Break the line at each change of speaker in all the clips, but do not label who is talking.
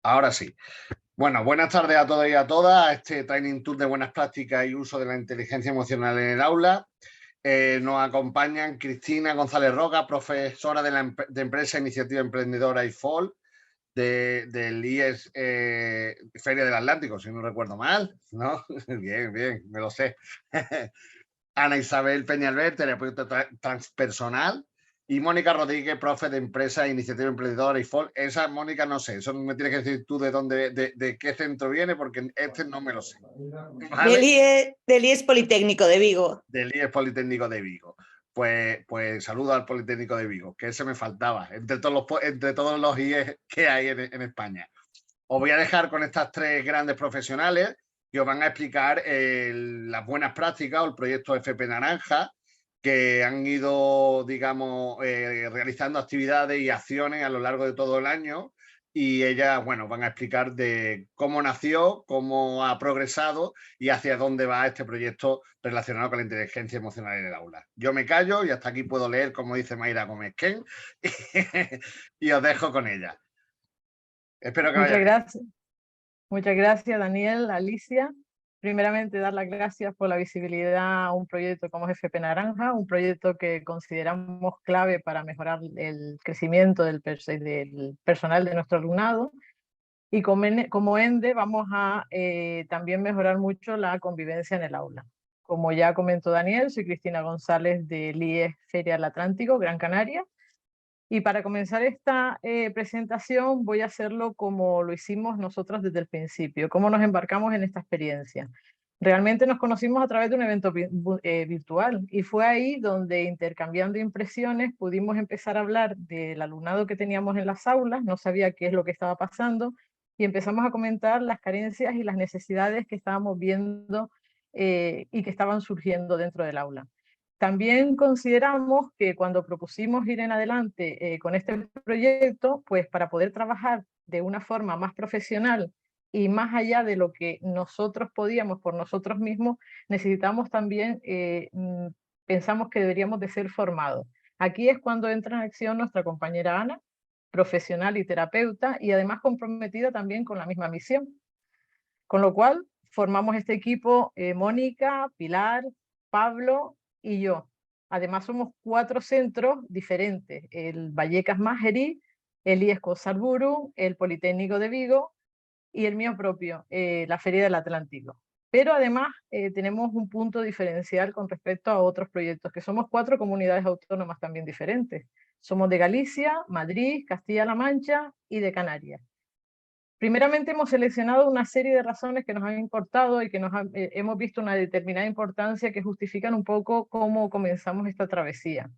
Ahora sí. Bueno, buenas tardes a todos y a todas a este Training Tour de buenas prácticas y uso de la inteligencia emocional en el aula. Nos acompañan Cristina González Roca, profesora de Empresa Iniciativa Emprendedora IFOL, del IES Feria del Atlántico, si no recuerdo mal, ¿no? Bien, me lo sé. Ana Isabel Peñalver, terapeuta transpersonal, y Mónica Rodríguez, profe de Empresa, Iniciativa Emprendedora y FOL. Esa, Mónica, no sé, eso me tienes que decir tú de dónde, de qué centro viene, porque este no me lo sé.
¿Vale? Del IES Politécnico de Vigo.
Del IES Politécnico de Vigo. Pues saludo al Politécnico de Vigo, que ese me faltaba, entre todos los IES que hay en España. Os voy a dejar con estas tres grandes profesionales que os van a explicar las buenas prácticas o el proyecto FP Naranja, que han ido, digamos, realizando actividades y acciones a lo largo de todo el año, y ellas, bueno, van a explicar de cómo nació, cómo ha progresado y hacia dónde va este proyecto relacionado con la inteligencia emocional en el aula. Yo me callo y hasta aquí puedo leer, como dice Mayra Gómez-Ken, y os dejo con ella. Espero que
Muchas gracias. Muchas gracias, Daniel, Alicia. Primeramente, dar las gracias por la visibilidad a un proyecto como FP Naranja, un proyecto que consideramos clave para mejorar el crecimiento del personal de nuestro alumnado. Y como ENDE vamos a también mejorar mucho la convivencia en el aula. Como ya comentó Daniel, soy Cristina González del IES Feria del Atlántico, Gran Canaria. Y para comenzar esta presentación voy a hacerlo como lo hicimos nosotros desde el principio, cómo nos embarcamos en esta experiencia. Realmente nos conocimos a través de un evento virtual y fue ahí donde, intercambiando impresiones, pudimos empezar a hablar del alumnado que teníamos en las aulas, no sabía qué es lo que estaba pasando, y empezamos a comentar las carencias y las necesidades que estábamos viendo y que estaban surgiendo dentro del aula. También consideramos que cuando propusimos ir en adelante con este proyecto, pues para poder trabajar de una forma más profesional y más allá de lo que nosotros podíamos por nosotros mismos, necesitamos también, pensamos que deberíamos de ser formados. Aquí es cuando entra en acción nuestra compañera Ana, profesional y terapeuta, y además comprometida también con la misma misión. Con lo cual, formamos este equipo, Mónica, Pilar, Pablo y yo. Además, somos 4 centros diferentes: el Vallecas Mágeri, el IES Sarburu, el Politécnico de Vigo y el mío propio, la Feria del Atlántico. Pero además tenemos un punto diferencial con respecto a otros proyectos, que somos 4 comunidades autónomas también diferentes. Somos de Galicia, Madrid, Castilla-La Mancha y de Canarias. Primeramente hemos seleccionado una serie de razones que nos han importado y que hemos visto una determinada importancia que justifican un poco cómo comenzamos esta travesía.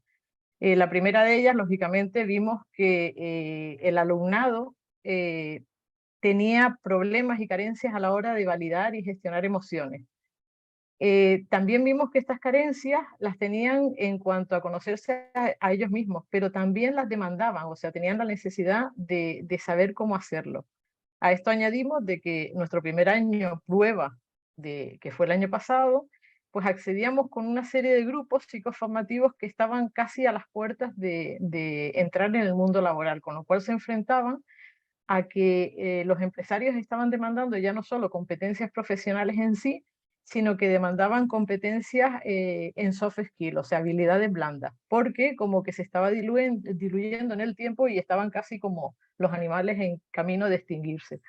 La primera de ellas, lógicamente, vimos que el alumnado tenía problemas y carencias a la hora de validar y gestionar emociones. También vimos que estas carencias las tenían en cuanto a conocerse a ellos mismos, pero también las demandaban, o sea, tenían la necesidad de saber cómo hacerlo. A esto añadimos de que nuestro primer año prueba, que fue el año pasado, pues accedíamos con una serie de grupos psicoformativos que estaban casi a las puertas de entrar en el mundo laboral, con lo cual se enfrentaban a que los empresarios estaban demandando ya no solo competencias profesionales en sí, sino que demandaban competencias en soft skills, o sea, habilidades blandas, porque como que se estaba diluyendo en el tiempo y estaban casi como los animales en camino de extinguirse.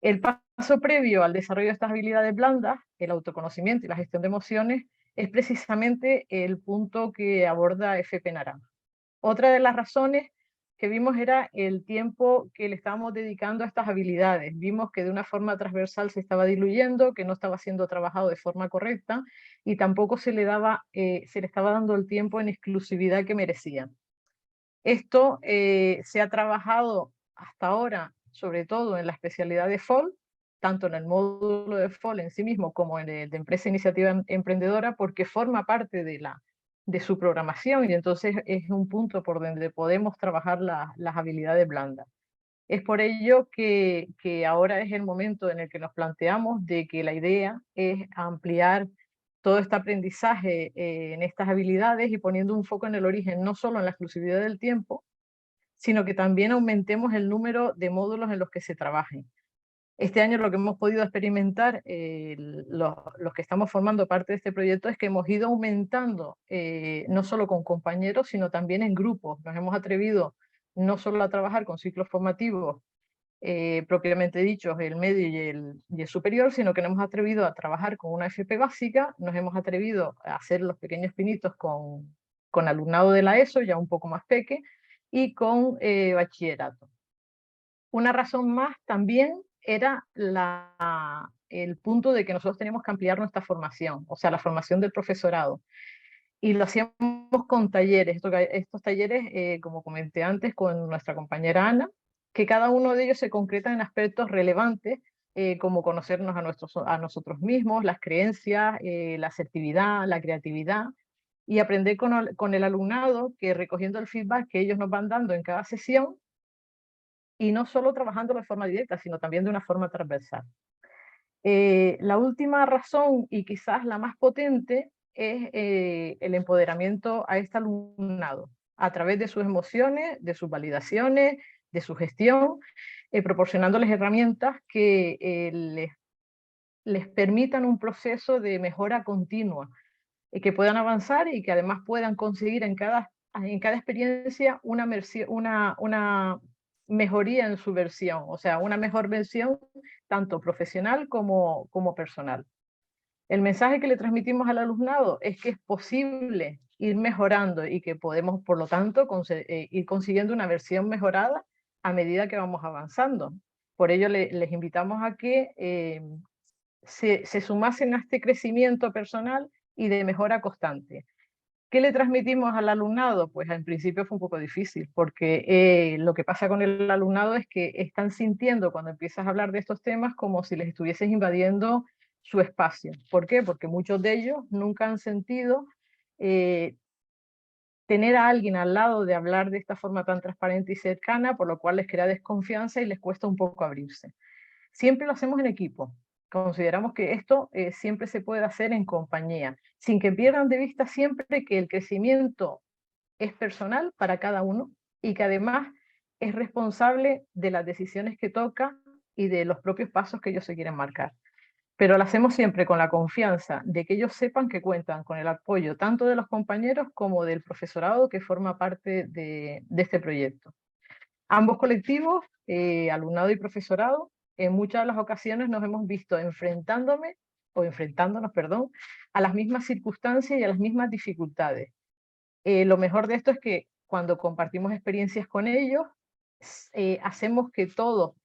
El paso previo al desarrollo de estas habilidades blandas, el autoconocimiento y la gestión de emociones, es precisamente el punto que aborda FP Naranja. Otra de las razones que vimos era el tiempo que le estábamos dedicando a estas habilidades. Vimos que de una forma transversal se estaba diluyendo, que no estaba siendo trabajado de forma correcta y tampoco se le estaba dando el tiempo en exclusividad que merecían. Esto se ha trabajado hasta ahora, sobre todo en la especialidad de FOL, tanto en el módulo de FOL en sí mismo como en el de Empresa Iniciativa Emprendedora, porque forma parte de su programación y entonces es un punto por donde podemos trabajar las habilidades blandas. Es por ello que ahora es el momento en el que nos planteamos de que la idea es ampliar todo este aprendizaje en estas habilidades y poniendo un foco en el origen, no solo en la exclusividad del tiempo, sino que también aumentemos el número de módulos en los que se trabajen. Este año lo que hemos podido experimentar, los que estamos formando parte de este proyecto, es que hemos ido aumentando, no solo con compañeros, sino también en grupos. Nos hemos atrevido no solo a trabajar con ciclos formativos propiamente dichos, el medio y el superior, sino que nos hemos atrevido a trabajar con una FP básica, nos hemos atrevido a hacer los pequeños pinitos con alumnado de la ESO, ya un poco más peque, y con bachillerato. Una razón más también era el punto de que nosotros teníamos que ampliar nuestra formación, o sea, la formación del profesorado. Y lo hacíamos con talleres, estos talleres, como comenté antes, con nuestra compañera Ana, que cada uno de ellos se concreta en aspectos relevantes, como conocernos a nosotros mismos, las creencias, la asertividad, la creatividad, y aprender con el alumnado, que recogiendo el feedback que ellos nos van dando en cada sesión, y no solo trabajando de forma directa, sino también de una forma transversal. La última razón, y quizás la más potente, es el empoderamiento a este alumnado, a través de sus emociones, de sus validaciones, de su gestión, proporcionándoles herramientas que les permitan un proceso de mejora continua, que puedan avanzar y que además puedan conseguir en cada experiencia una mejoría en su versión, o sea, una mejor versión tanto profesional como personal. El mensaje que le transmitimos al alumnado es que es posible ir mejorando y que podemos, por lo tanto, ir consiguiendo una versión mejorada a medida que vamos avanzando. Por ello, les invitamos a que se sumasen a este crecimiento personal y de mejora constante. ¿Qué le transmitimos al alumnado? Pues en principio fue un poco difícil, porque lo que pasa con el alumnado es que están sintiendo cuando empiezas a hablar de estos temas como si les estuvieses invadiendo su espacio. ¿Por qué? Porque muchos de ellos nunca han sentido tener a alguien al lado de hablar de esta forma tan transparente y cercana, por lo cual les crea desconfianza y les cuesta un poco abrirse. Siempre lo hacemos en equipo. Consideramos que esto siempre se puede hacer en compañía, sin que pierdan de vista siempre que el crecimiento es personal para cada uno y que además es responsable de las decisiones que toca y de los propios pasos que ellos se quieren marcar. Pero lo hacemos siempre con la confianza de que ellos sepan que cuentan con el apoyo tanto de los compañeros como del profesorado que forma parte de este proyecto. Ambos colectivos, alumnado y profesorado, en muchas de las ocasiones nos hemos visto enfrentándonos, perdón, a las mismas circunstancias y a las mismas dificultades. Lo mejor de esto es que cuando compartimos experiencias con ellos, hacemos que todos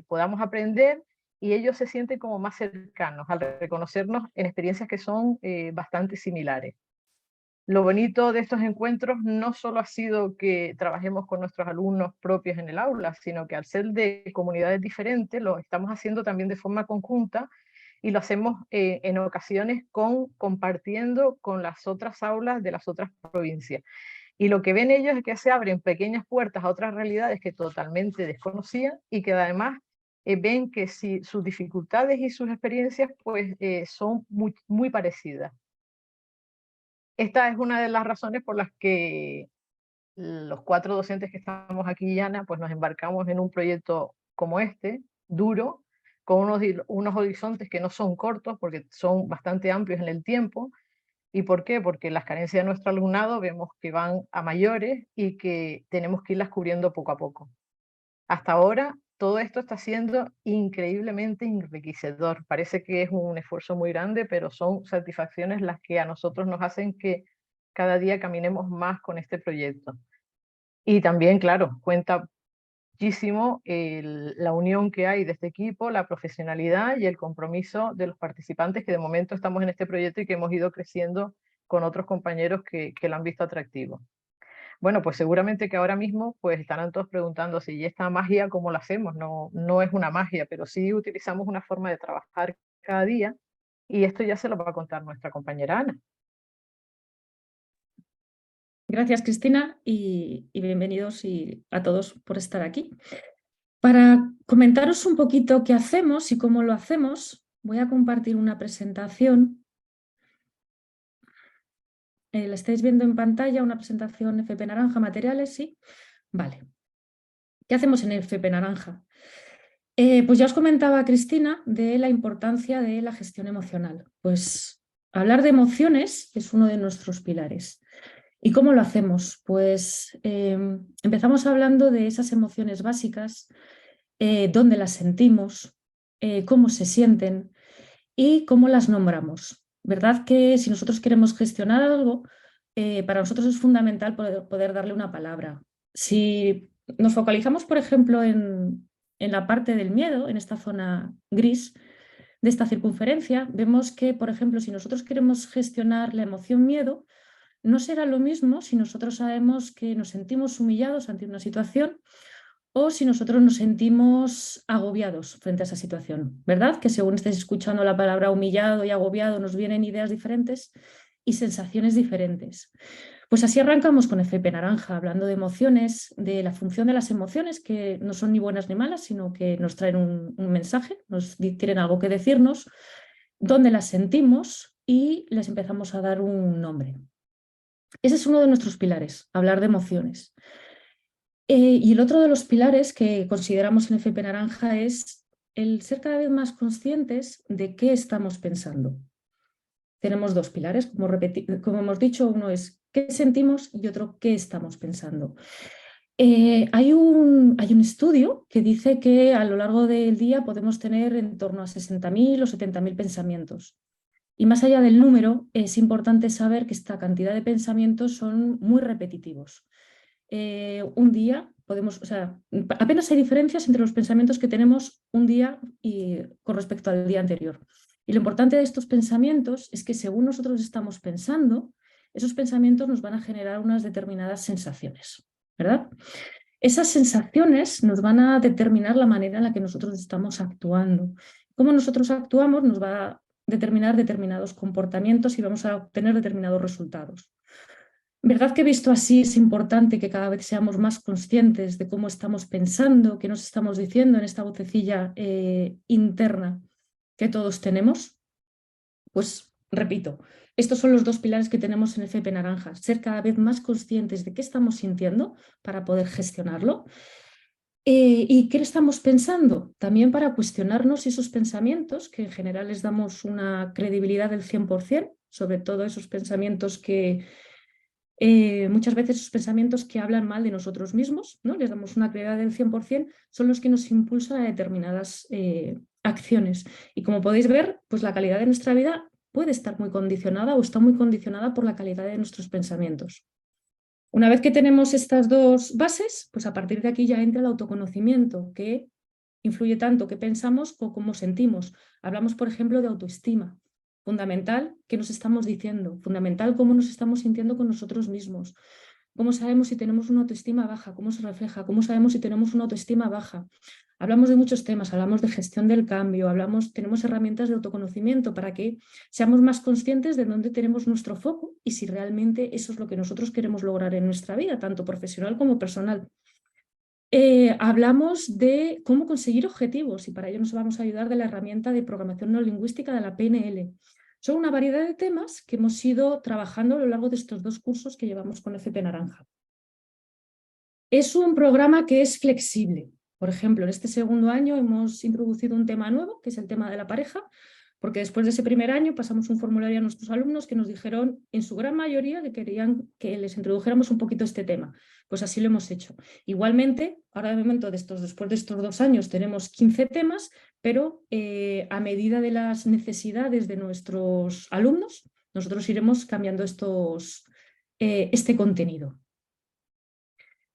podamos aprender y ellos se sienten como más cercanos al reconocernos en experiencias que son bastante similares. Lo bonito de estos encuentros no solo ha sido que trabajemos con nuestros alumnos propios en el aula, sino que al ser de comunidades diferentes lo estamos haciendo también de forma conjunta y lo hacemos en ocasiones compartiendo con las otras aulas de las otras provincias. Y lo que ven ellos es que se abren pequeñas puertas a otras realidades que totalmente desconocían y que además ven que sus dificultades y sus experiencias pues, son muy parecidas. Esta es una de las razones por las que los 4 docentes que estamos aquí, Ana, pues nos embarcamos en un proyecto como este, duro, con unos horizontes que no son cortos porque son bastante amplios en el tiempo. ¿Y por qué? Porque las carencias de nuestro alumnado vemos que van a mayores y que tenemos que irlas cubriendo poco a poco. Hasta ahora, todo esto está siendo increíblemente enriquecedor. Parece que es un esfuerzo muy grande, pero son satisfacciones las que a nosotros nos hacen que cada día caminemos más con este proyecto. Y también, claro, cuenta muchísimo la unión que hay de este equipo, la profesionalidad y el compromiso de los participantes que de momento estamos en este proyecto y que hemos ido creciendo con otros compañeros que lo han visto atractivo. Bueno, pues seguramente que ahora mismo pues estarán todos preguntándose, ¿y esta magia cómo la hacemos? No, no es una magia, pero sí utilizamos una forma de trabajar cada día y esto ya se lo va a contar nuestra compañera Ana.
Gracias, Cristina, y bienvenidos a todos por estar aquí. Para comentaros un poquito qué hacemos y cómo lo hacemos, voy a compartir una presentación. ¿La estáis viendo en pantalla? Una presentación FP Naranja, materiales, ¿sí? Vale. ¿Qué hacemos en el FP Naranja? Pues ya os comentaba Cristina de la importancia de la gestión emocional. Pues hablar de emociones es uno de nuestros pilares. ¿Y cómo lo hacemos? Pues empezamos hablando de esas emociones básicas, dónde las sentimos, cómo se sienten y cómo las nombramos. ¿Verdad que si nosotros queremos gestionar algo, para nosotros es fundamental poder darle una palabra? Si nos focalizamos, por ejemplo, en la parte del miedo, en esta zona gris de esta circunferencia, vemos que, por ejemplo, si nosotros queremos gestionar la emoción miedo, no será lo mismo si nosotros sabemos que nos sentimos humillados ante una situación o si nosotros nos sentimos agobiados frente a esa situación, ¿verdad? Que según estéis escuchando la palabra humillado y agobiado nos vienen ideas diferentes y sensaciones diferentes. Pues así arrancamos con FP Naranja, hablando de emociones, de la función de las emociones, que no son ni buenas ni malas, sino que nos traen un mensaje, tienen algo que decirnos, dónde las sentimos y les empezamos a dar un nombre. Ese es uno de nuestros pilares, hablar de emociones. Y el otro de los pilares que consideramos en FP Naranja es el ser cada vez más conscientes de qué estamos pensando. Tenemos dos pilares, como hemos dicho, uno es qué sentimos y otro qué estamos pensando. Hay un estudio que dice que a lo largo del día podemos tener en torno a 60.000 o 70.000 pensamientos. Y más allá del número, es importante saber que esta cantidad de pensamientos son muy repetitivos. Un día podemos, o sea, apenas hay diferencias entre los pensamientos que tenemos un día y con respecto al día anterior. Y lo importante de estos pensamientos es que según nosotros estamos pensando, esos pensamientos nos van a generar unas determinadas sensaciones, ¿verdad? Esas sensaciones nos van a determinar la manera en la que nosotros estamos actuando. Cómo nosotros actuamos nos va a determinar determinados comportamientos y vamos a obtener determinados resultados. ¿Verdad que visto así es importante que cada vez seamos más conscientes de cómo estamos pensando, qué nos estamos diciendo en esta vocecilla interna que todos tenemos? Pues repito, estos son los dos pilares que tenemos en FP Naranja, ser cada vez más conscientes de qué estamos sintiendo para poder gestionarlo. ¿Y qué estamos pensando? También para cuestionarnos esos pensamientos, que en general les damos una credibilidad del 100%, sobre todo esos pensamientos que muchas veces esos pensamientos que hablan mal de nosotros mismos, ¿no? Les damos una credibilidad del 100%, son los que nos impulsan a determinadas acciones. Y como podéis ver, pues la calidad de nuestra vida puede estar muy condicionada o está muy condicionada por la calidad de nuestros pensamientos. Una vez que tenemos estas dos bases, pues a partir de aquí ya entra el autoconocimiento, que influye tanto qué pensamos como cómo sentimos. Hablamos, por ejemplo, de autoestima. Fundamental qué nos estamos diciendo, fundamental cómo nos estamos sintiendo con nosotros mismos. ¿Cómo sabemos si tenemos una autoestima baja? ¿Cómo se refleja? ¿Cómo sabemos si tenemos una autoestima baja? Hablamos de muchos temas, hablamos de gestión del cambio, tenemos herramientas de autoconocimiento para que seamos más conscientes de dónde tenemos nuestro foco y si realmente eso es lo que nosotros queremos lograr en nuestra vida, tanto profesional como personal. Hablamos de cómo conseguir objetivos y para ello nos vamos a ayudar de la herramienta de programación no lingüística de la PNL. Son una variedad de temas que hemos ido trabajando a lo largo de estos dos cursos que llevamos con FP Naranja. Es un programa que es flexible. Por ejemplo, en este segundo año hemos introducido un tema nuevo, que es el tema de la pareja, porque después de ese primer año pasamos un formulario a nuestros alumnos que nos dijeron, en su gran mayoría, que querían que les introdujéramos un poquito este tema. Pues así lo hemos hecho. Igualmente, ahora de momento, después de estos 2 años, tenemos 15 temas, pero a medida de las necesidades de nuestros alumnos, nosotros iremos cambiando este contenido.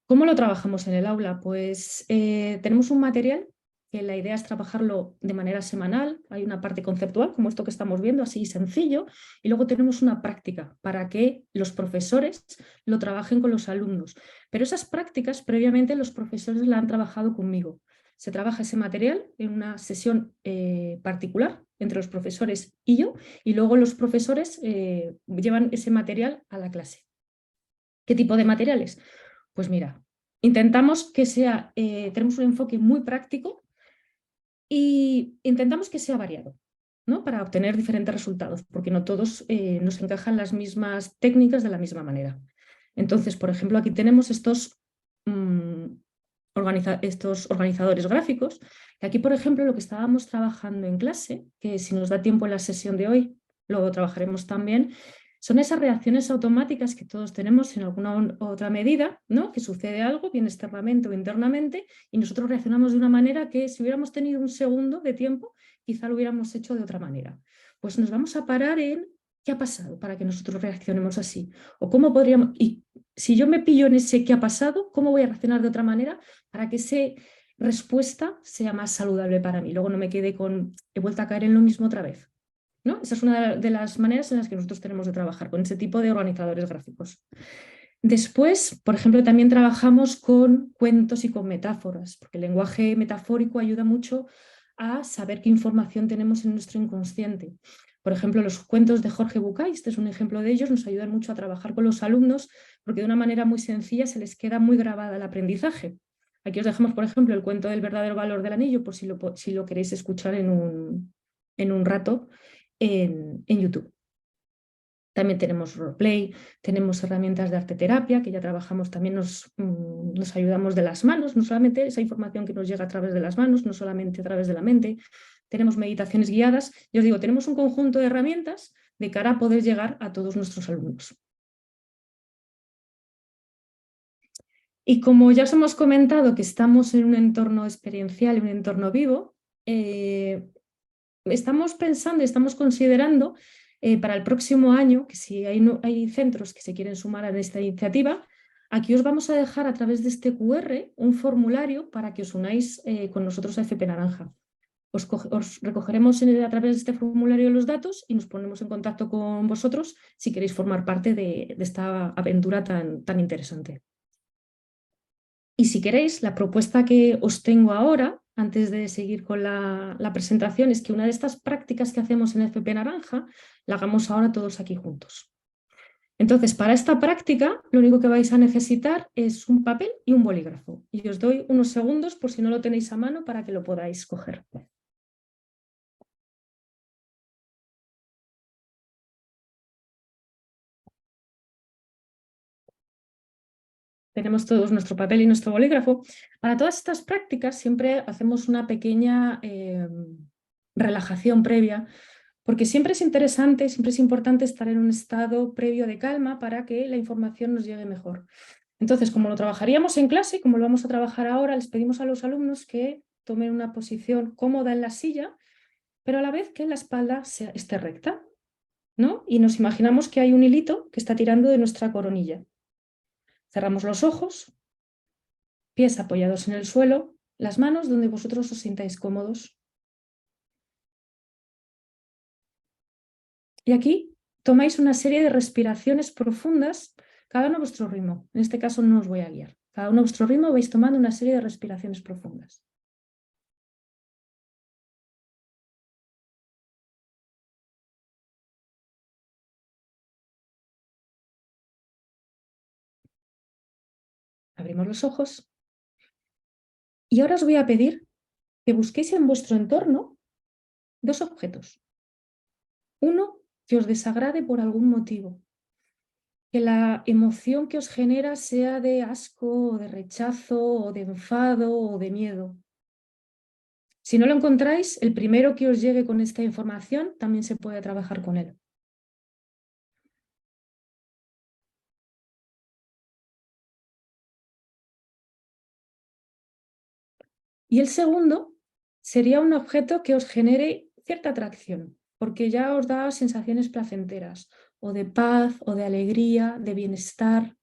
¿Cómo lo trabajamos en el aula? Pues tenemos un material que la idea es trabajarlo de manera semanal. Hay una parte conceptual, como esto que estamos viendo, así sencillo, y luego tenemos una práctica para que los profesores lo trabajen con los alumnos. Pero esas prácticas, previamente, los profesores la han trabajado conmigo. Se trabaja ese material en una sesión particular entre los profesores y yo, y luego los profesores llevan ese material a la clase. ¿Qué tipo de materiales? Pues mira, intentamos que sea, tenemos un enfoque muy práctico y intentamos que sea variado, ¿no? Para obtener diferentes resultados, porque no todos nos encajan las mismas técnicas de la misma manera. Entonces, por ejemplo, aquí tenemos estos estos organizadores gráficos. Y aquí, por ejemplo, lo que estábamos trabajando en clase, que si nos da tiempo en la sesión de hoy, lo trabajaremos también, son esas reacciones automáticas que todos tenemos en alguna otra medida, ¿no? Que sucede algo, bien externamente o internamente, y nosotros reaccionamos de una manera que si hubiéramos tenido un segundo de tiempo, quizá lo hubiéramos hecho de otra manera. Pues nos vamos a parar en qué ha pasado para que nosotros reaccionemos así. O cómo podríamos, y si yo me pillo en ese qué ha pasado, ¿cómo voy a reaccionar de otra manera para que esa respuesta sea más saludable para mí? Luego no me quede con, he vuelto a caer en lo mismo otra vez, ¿no? Esa es una de las maneras en las que nosotros tenemos de trabajar con ese tipo de organizadores gráficos. Después, por ejemplo, también trabajamos con cuentos y con metáforas, porque el lenguaje metafórico ayuda mucho a saber qué información tenemos en nuestro inconsciente. Por ejemplo, los cuentos de Jorge Bucay, este es un ejemplo de ellos, nos ayudan mucho a trabajar con los alumnos porque de una manera muy sencilla se les queda muy grabada el aprendizaje. Aquí os dejamos, por ejemplo, el cuento del verdadero valor del anillo, por si lo queréis escuchar en un rato en YouTube. También tenemos roleplay, tenemos herramientas de arte terapia, que ya trabajamos, también nos ayudamos de las manos, no solamente esa información que nos llega a través de las manos, no solamente a través de la mente. Tenemos meditaciones guiadas. Yo os digo, tenemos un conjunto de herramientas de cara a poder llegar a todos nuestros alumnos. Y como ya os hemos comentado que estamos en un entorno experiencial y un entorno vivo, estamos pensando y estamos considerando para el próximo año, que si hay centros que se quieren sumar a esta iniciativa, aquí os vamos a dejar a través de este QR un formulario para que os unáis con nosotros a FP Naranja. Os recogeremos a través de este formulario los datos y nos ponemos en contacto con vosotros si queréis formar parte de esta aventura tan interesante. Y si queréis, la propuesta que os tengo ahora, antes de seguir con la presentación, es que una de estas prácticas que hacemos en FP Naranja la hagamos ahora todos aquí juntos. Entonces, para esta práctica, lo único que vais a necesitar es un papel y un bolígrafo. Y os doy unos segundos por si no lo tenéis a mano para que lo podáis coger. Tenemos todos nuestro papel y nuestro bolígrafo. Para todas estas prácticas siempre hacemos una pequeña relajación previa, porque siempre es interesante, siempre es importante estar en un estado previo de calma para que la información nos llegue mejor. Entonces, como lo trabajaríamos en clase, como lo vamos a trabajar ahora, les pedimos a los alumnos que tomen una posición cómoda en la silla, pero a la vez que la espalda esté recta, ¿no? Y nos imaginamos que hay un hilito que está tirando de nuestra coronilla. Cerramos los ojos, pies apoyados en el suelo, las manos donde vosotros os sintáis cómodos. Y aquí tomáis una serie de respiraciones profundas, cada uno a vuestro ritmo. En este caso no os voy a guiar. Cada uno a vuestro ritmo vais tomando una serie de respiraciones profundas. Abrimos los ojos. Y ahora os voy a pedir que busquéis en vuestro entorno dos objetos. Uno que os desagrade por algún motivo. Que la emoción que os genera sea de asco, o de rechazo, o de enfado, o de miedo. Si no lo encontráis, el primero que os llegue con esta información también se puede trabajar con él. Y el segundo sería un objeto que os genere cierta atracción, porque ya os da sensaciones placenteras, o de paz, o de alegría, de bienestar.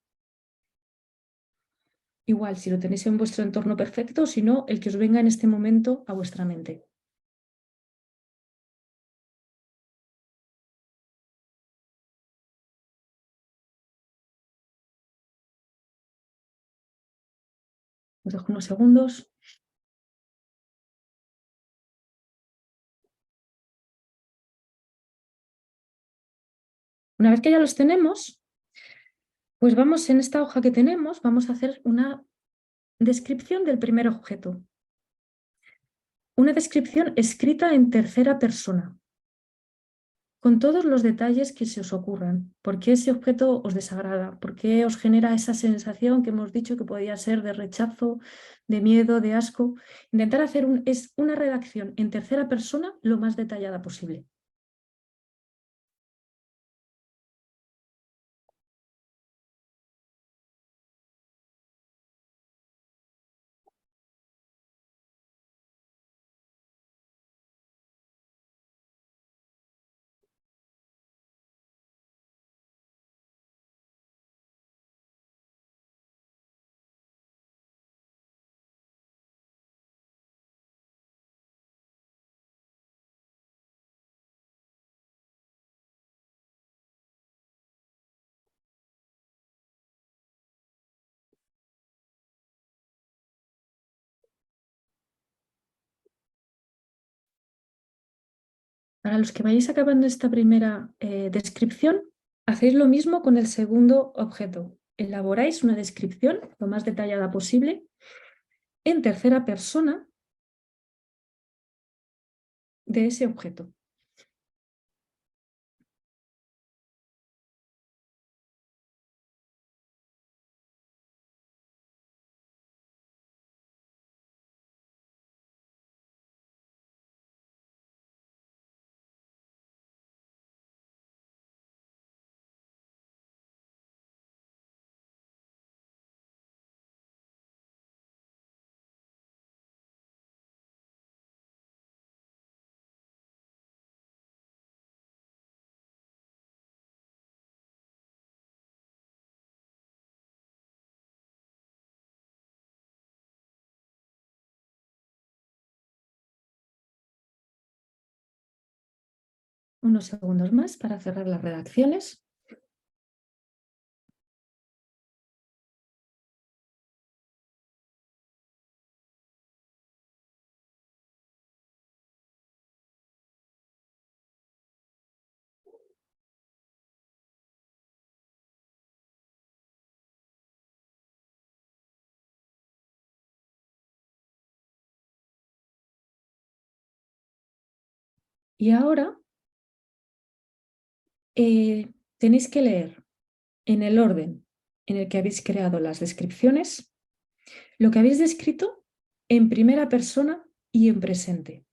Igual, si lo tenéis en vuestro entorno perfecto, o si no, el que os venga en este momento a vuestra mente. Os dejo unos segundos. Una vez que ya los tenemos, pues vamos en esta hoja que tenemos, vamos a hacer una descripción del primer objeto. Una descripción escrita en tercera persona. con todos los detalles que se os ocurran. ¿Por qué ese objeto os desagrada? ¿Por qué os genera esa sensación que hemos dicho que podía ser de rechazo, de miedo, de asco? Intentar hacer es una redacción en tercera persona lo más detallada posible. Para los que vayáis acabando esta primera descripción, hacéis lo mismo con el segundo objeto. Elaboráis una descripción lo más detallada posible en tercera persona de ese objeto. Unos segundos más para cerrar las redacciones. Y ahora tenéis que leer en el orden en el que habéis creado las descripciones lo que habéis descrito en primera persona y en presente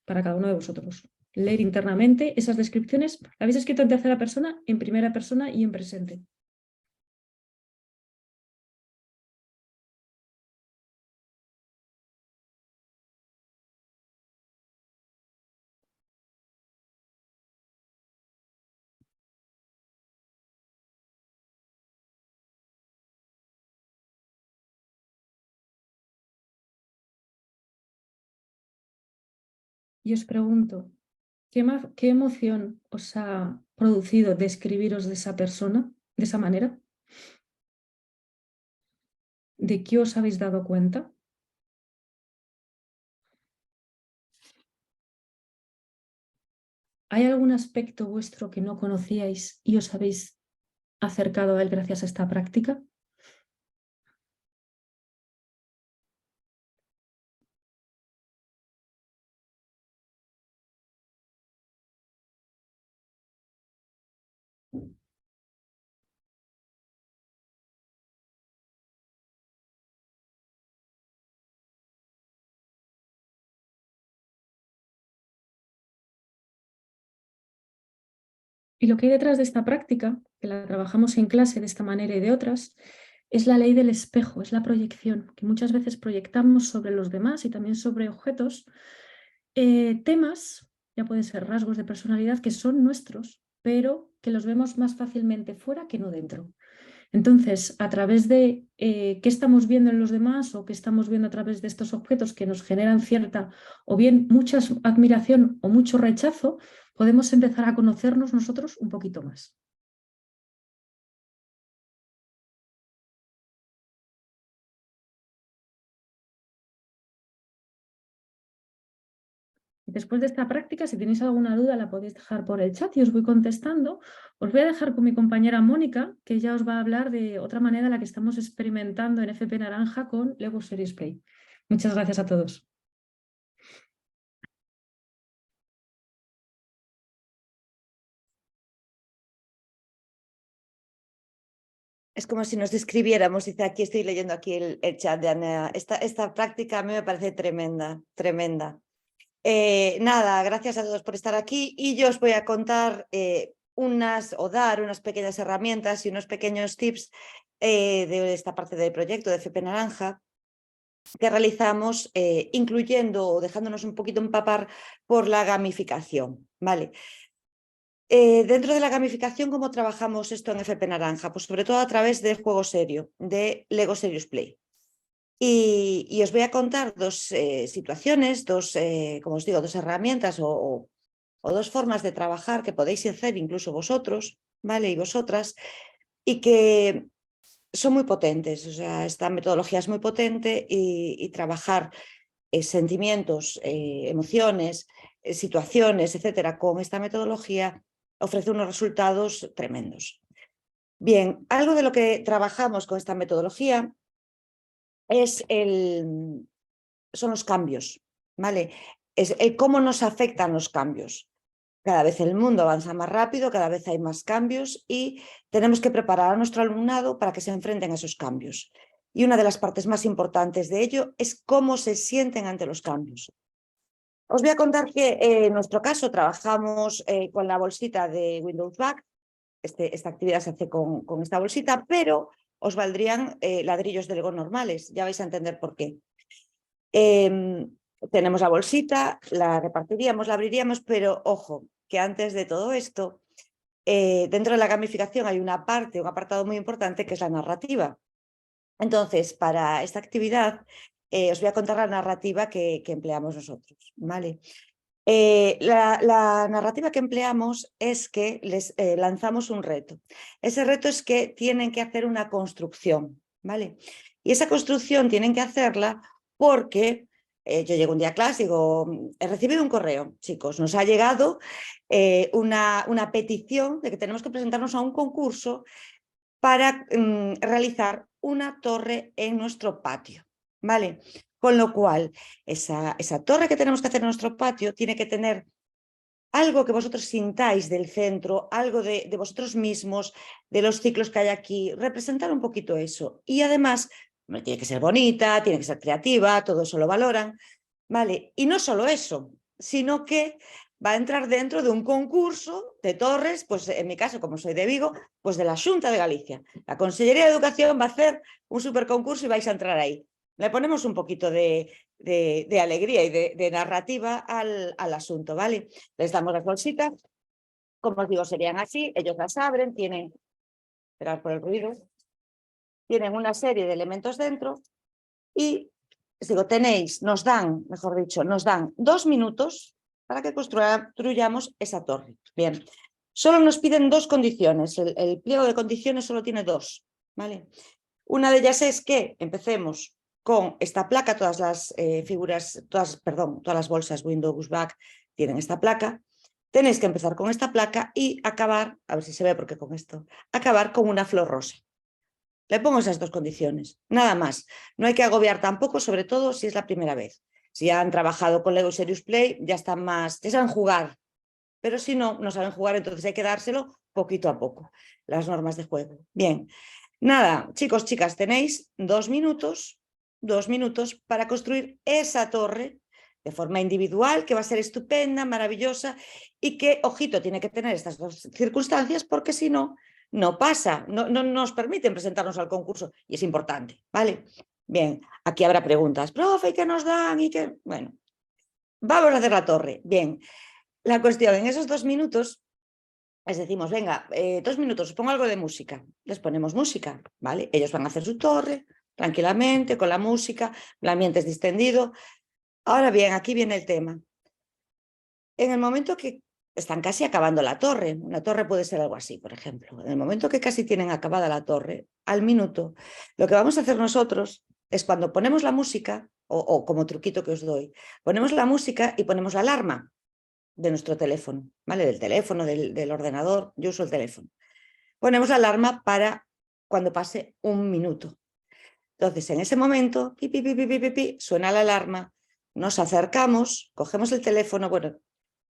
para cada uno de vosotros. Leer internamente esas descripciones, la habéis escrito en tercera persona, en primera persona y en presente. Y os pregunto, ¿qué emoción os ha producido describiros de esa persona, de esa manera? ¿De qué os habéis dado cuenta? ¿Hay algún aspecto vuestro que no conocíais y os habéis acercado a él gracias a esta práctica? Y lo que hay detrás de esta práctica, que la trabajamos en clase de esta manera y de otras, es la ley del espejo, es la proyección, que muchas veces proyectamos sobre los demás y también sobre objetos, temas, ya pueden ser rasgos de personalidad que son nuestros, pero que los vemos más fácilmente fuera que no dentro. Entonces, a través de qué estamos viendo en los demás o qué estamos viendo a través de estos objetos que nos generan cierta o bien mucha admiración o mucho rechazo, podemos empezar a conocernos nosotros un poquito más. Después de esta práctica, si tenéis alguna duda, la podéis dejar por el chat y os voy contestando. Os voy a dejar con mi compañera Mónica, que ya os va a hablar de otra manera en la que estamos experimentando en FP Naranja con Lego Series Play. Muchas gracias a todos.
Es como si nos describiéramos, dice aquí, estoy leyendo aquí el chat de Ana. Esta práctica a mí me parece tremenda, tremenda. Nada, gracias a todos por estar aquí y yo os voy a contar dar unas pequeñas herramientas y unos pequeños tips de esta parte del proyecto de FP Naranja que realizamos incluyendo o dejándonos un poquito empapar por la gamificación, ¿vale? Dentro de la gamificación, ¿cómo trabajamos esto en FP Naranja? Pues sobre todo a través del juego serio, de Lego Serious Play. Y os voy a contar dos situaciones, como os digo, dos herramientas o dos formas de trabajar que podéis hacer incluso vosotros, ¿vale? Y vosotras, y que son muy potentes. O sea, esta metodología es muy potente y trabajar sentimientos, emociones, situaciones, etcétera, con esta metodología ofrece unos resultados tremendos. Bien, algo de lo que trabajamos con esta metodología son los cambios, ¿vale? Es el cómo nos afectan los cambios. Cada vez el mundo avanza más rápido, cada vez hay más cambios y tenemos que preparar a nuestro alumnado para que se enfrenten a esos cambios. Y una de las partes más importantes de ello es cómo se sienten ante los cambios. Os voy a contar que en nuestro caso trabajamos con la bolsita de Windows Back. Esta actividad se hace con esta bolsita, pero os valdrían ladrillos de Lego normales. Ya vais a entender por qué. Tenemos la bolsita, la repartiríamos, la abriríamos, pero ojo, que antes de todo esto, dentro de la gamificación hay un apartado muy importante que es la narrativa. Entonces, para esta actividad os voy a contar la narrativa que empleamos nosotros, ¿vale? La narrativa que empleamos es que les lanzamos un reto. Ese reto es que tienen que hacer una construcción, ¿vale? Y esa construcción tienen que hacerla porque yo llego un día a clase y digo, he recibido un correo, chicos, nos ha llegado una petición de que tenemos que presentarnos a un concurso para realizar una torre en nuestro patio, ¿vale? Con lo cual, esa torre que tenemos que hacer en nuestro patio tiene que tener algo que vosotros sintáis del centro, algo de vosotros mismos, de los ciclos que hay aquí, representar un poquito eso. Y además, tiene que ser bonita, tiene que ser creativa, todo eso lo valoran, ¿vale? Y no solo eso, sino que va a entrar dentro de un concurso de torres, pues en mi caso, como soy de Vigo, pues de la Xunta de Galicia. La Consellería de Educación va a hacer un superconcurso y vais a entrar ahí. Le ponemos un poquito de alegría y de narrativa al asunto, ¿vale? Les damos las bolsitas, como os digo, serían así, ellos las abren, tienen, esperad por el ruido, tienen una serie de elementos dentro y, os digo, nos dan 2 minutos para que construyamos esa torre. Bien, solo nos piden 2 condiciones, el pliego de condiciones solo tiene 2, ¿vale? Una de ellas es que empecemos con esta placa, todas las todas las bolsas Windows Back tienen esta placa. Tenéis que empezar con esta placa y acabar, a ver si se ve porque con esto, acabar con una flor rosa. Le pongo esas 2 condiciones, nada más. No hay que agobiar tampoco, sobre todo si es la primera vez. Si ya han trabajado con Lego Serious Play, ya saben jugar. Pero si no, no saben jugar, entonces hay que dárselo poquito a poco, las normas de juego. Bien, nada, chicos, chicas, tenéis 2 minutos para construir esa torre de forma individual, que va a ser estupenda, maravillosa y que, ojito, tiene que tener estas 2 circunstancias porque si no, no pasa, no nos permiten presentarnos al concurso y es importante, ¿vale? Bien, aquí habrá preguntas, profe, ¿y qué nos dan? ¿Y qué? Bueno, vamos a hacer la torre. Bien, la cuestión, en esos 2 minutos les decimos, venga, 2 minutos, os pongo algo de música. Les ponemos música, ¿vale? Ellos van a hacer su torre tranquilamente, con la música, el ambiente es distendido. Ahora bien, aquí viene el tema. En el momento que están casi acabando la torre, una torre puede ser algo así, por ejemplo. En el momento que casi tienen acabada la torre, al minuto, lo que vamos a hacer nosotros es cuando ponemos la música, o como truquito que os doy, ponemos la música y ponemos la alarma de nuestro teléfono, ¿vale? Del teléfono, del ordenador, yo uso el teléfono. Ponemos la alarma para cuando pase 1 minuto. Entonces, en ese momento, pi, pi, pi, pi, pi, pi, pi, suena la alarma, nos acercamos, cogemos el teléfono, bueno,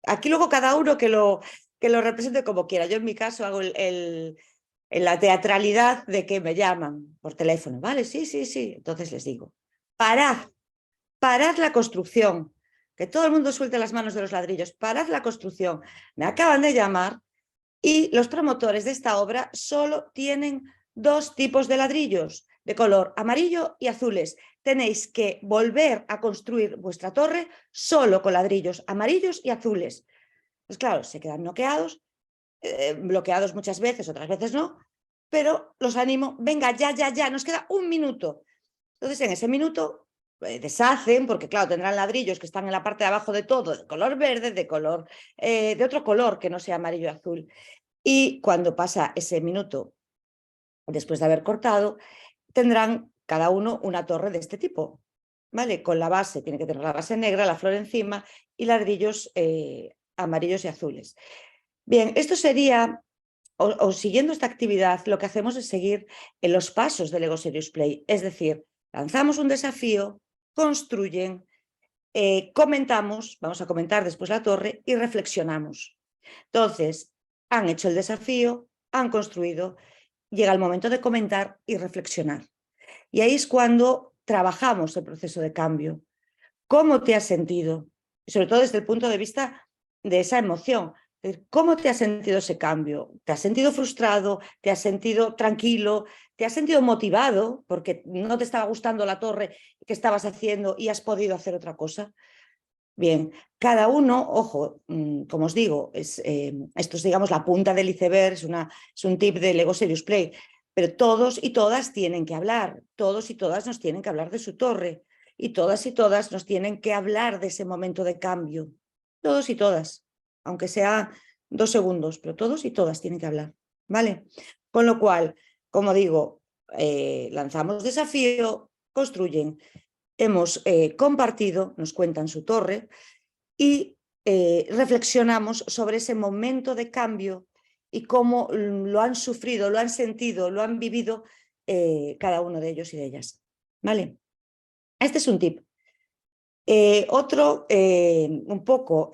aquí luego cada uno que lo represente como quiera. Yo en mi caso hago el en la teatralidad de que me llaman por teléfono, ¿vale? Sí, sí, sí. Entonces les digo, parad la construcción, que todo el mundo suelte las manos de los ladrillos, parad la construcción. Me acaban de llamar y los promotores de esta obra solo tienen 2 tipos de ladrillos, de color amarillo y azules. Tenéis que volver a construir vuestra torre solo con ladrillos amarillos y azules. Pues claro, se quedan noqueados, bloqueados muchas veces, otras veces no, pero los animo, venga, ya, nos queda 1 minuto. Entonces, en ese minuto deshacen, porque claro, tendrán ladrillos que están en la parte de abajo de todo, de color verde, de otro color que no sea amarillo o azul. Y cuando pasa ese minuto, después de haber cortado, tendrán cada uno una torre de este tipo, ¿vale? Con la base, tiene que tener la base negra, la flor encima y ladrillos amarillos y azules. Bien, esto sería, o siguiendo esta actividad, lo que hacemos es seguir en los pasos de Lego Serious Play, es decir, lanzamos un desafío, construyen, comentamos, vamos a comentar después la torre y reflexionamos. Entonces, han hecho el desafío, han construido, llega el momento de comentar y reflexionar. Y ahí es cuando trabajamos el proceso de cambio. ¿Cómo te has sentido? Y sobre todo desde el punto de vista de esa emoción. ¿Cómo te has sentido ese cambio? ¿Te has sentido frustrado? ¿Te has sentido tranquilo? ¿Te has sentido motivado porque no te estaba gustando la torre que estabas haciendo y has podido hacer otra cosa? Bien, cada uno, ojo, como os digo, esto es, digamos, la punta del iceberg, es un tip de Lego Serious Play, pero todos y todas tienen que hablar, todos y todas nos tienen que hablar de su torre y todas nos tienen que hablar de ese momento de cambio, todos y todas, aunque sea 2 segundos, pero todos y todas tienen que hablar, ¿vale? Con lo cual, como digo, lanzamos desafío, construyen. Hemos compartido, nos cuentan su torre y reflexionamos sobre ese momento de cambio y cómo lo han sufrido, lo han sentido, lo han vivido cada uno de ellos y de ellas. ¿Vale? Este es un tip. Otro, un poco,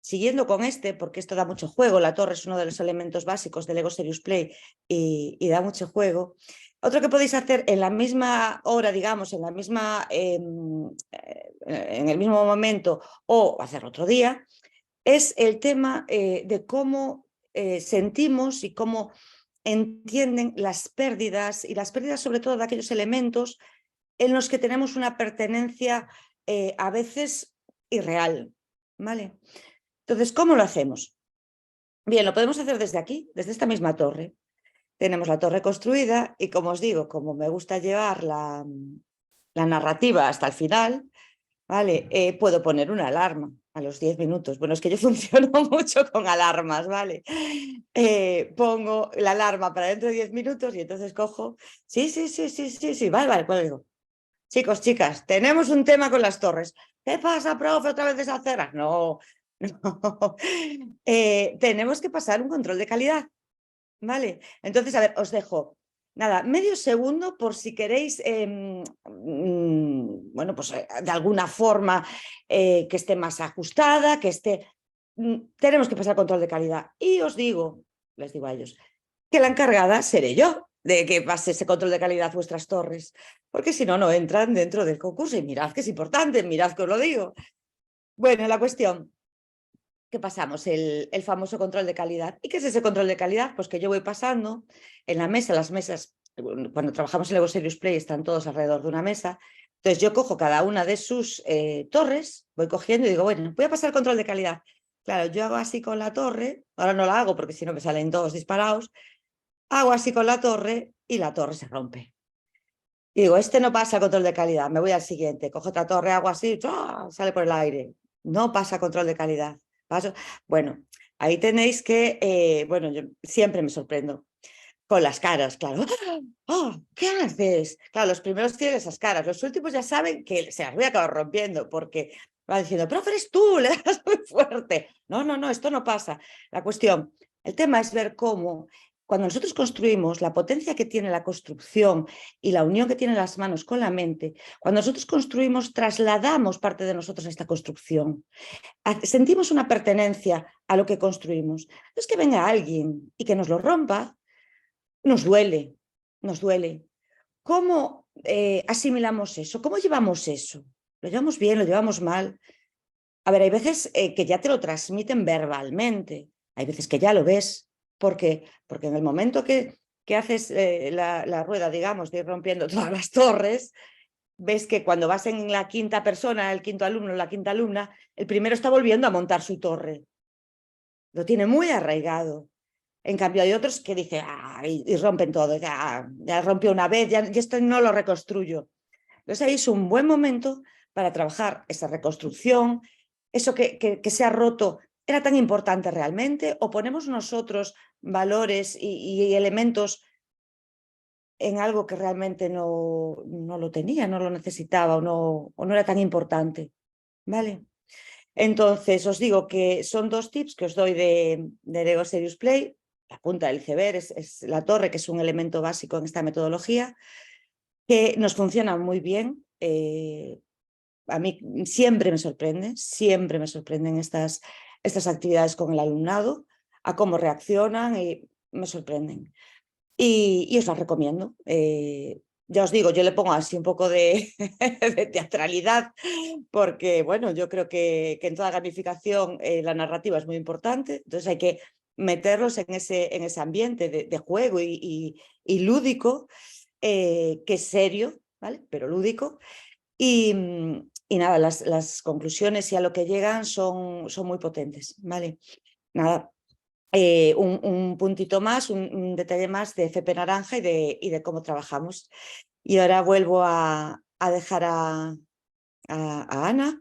siguiendo con este, porque esto da mucho juego, la torre es uno de los elementos básicos de Lego Serious Play y da mucho juego. Otro que podéis hacer en la misma hora, digamos, en el mismo momento o hacerlo otro día, es el tema de cómo sentimos y cómo entienden las pérdidas, y las pérdidas sobre todo de aquellos elementos en los que tenemos una pertenencia a veces irreal, ¿vale? Entonces, ¿cómo lo hacemos? Bien, lo podemos hacer desde aquí, desde esta misma torre. Tenemos la torre construida y, como os digo, como me gusta llevar la narrativa hasta el final, ¿vale? Puedo poner una alarma a los 10 minutos. Bueno, es que yo funciono mucho con alarmas, ¿vale? Pongo la alarma para dentro de 10 minutos y entonces cojo, sí, vale, pues digo, chicos, chicas, tenemos un tema con las torres. ¿Qué pasa, profe? ¿Otra vez deshacerlas? No. Tenemos que pasar un control de calidad, ¿vale? Entonces, a ver, os dejo, nada, medio segundo por si queréis, bueno, pues de alguna forma que esté más ajustada, que esté... tenemos que pasar control de calidad. Y os digo, les digo a ellos, que la encargada seré yo de que pase ese control de calidad a vuestras torres, porque si no, no entran dentro del concurso. Y mirad que es importante, mirad que os lo digo. Bueno, la cuestión... que pasamos el famoso control de calidad. ¿Y qué es ese control de calidad? Pues que yo voy pasando en la mesa, las mesas, cuando trabajamos en Lego Serious Play están todos alrededor de una mesa, entonces yo cojo cada una de sus torres, voy cogiendo y digo, bueno, voy a pasar el control de calidad. Claro, yo hago así con la torre, ahora no la hago porque si no me salen todos disparados, hago así con la torre y la torre se rompe. Y digo, este no pasa control de calidad, me voy al siguiente, cojo otra torre, hago así, ¡oh! Sale por el aire, no pasa control de calidad. Bueno, ahí tenéis que, bueno, yo siempre me sorprendo con las caras, claro. ¡Oh! ¿Qué haces? Claro, los primeros tienen esas caras, los últimos ya saben que se las voy a acabar rompiendo porque van diciendo, profe, eres tú, le das muy fuerte. No, esto no pasa. La cuestión, el tema es ver cómo, cuando nosotros construimos, la potencia que tiene la construcción y la unión que tienen las manos con la mente, cuando nosotros construimos, trasladamos parte de nosotros a esta construcción. Sentimos una pertenencia a lo que construimos. No es que venga alguien y que nos lo rompa, nos duele, nos duele. ¿Cómo asimilamos eso? ¿Cómo llevamos eso? ¿Lo llevamos bien? ¿Lo llevamos mal? A ver, hay veces que ya te lo transmiten verbalmente, hay veces que ya lo ves. ¿Por qué? Porque en el momento que haces la rueda, digamos, de ir rompiendo todas las torres, ves que cuando vas en la quinta persona, el quinto alumno, la quinta alumna, el primero está volviendo a montar su torre. Lo tiene muy arraigado. En cambio, hay otros que dicen, y rompen todo, ya rompió una vez, ya esto no lo reconstruyo. Entonces ahí es un buen momento para trabajar esa reconstrucción, eso que se ha roto, ¿era tan importante realmente? ¿O ponemos nosotros valores y elementos en algo que realmente no lo tenía, no lo necesitaba o no era tan importante? ¿Vale? Entonces os digo que son 2 tips que os doy de Lego Serious Play. La punta del iceberg es la torre, que es un elemento básico en esta metodología, que nos funciona muy bien. A mí siempre me sorprenden estas actividades con el alumnado, a cómo reaccionan y me sorprenden. Y os las recomiendo. Ya os digo, yo le pongo así un poco de, de teatralidad, porque bueno, yo creo que en toda gamificación la narrativa es muy importante, entonces hay que meterlos en ese ambiente de juego y lúdico, que es serio, ¿vale? Pero lúdico. Y nada, las conclusiones y a lo que llegan son muy potentes, ¿vale? Nada, un puntito más, un detalle más de FP Naranja y de cómo trabajamos. Y ahora vuelvo a dejar a Ana,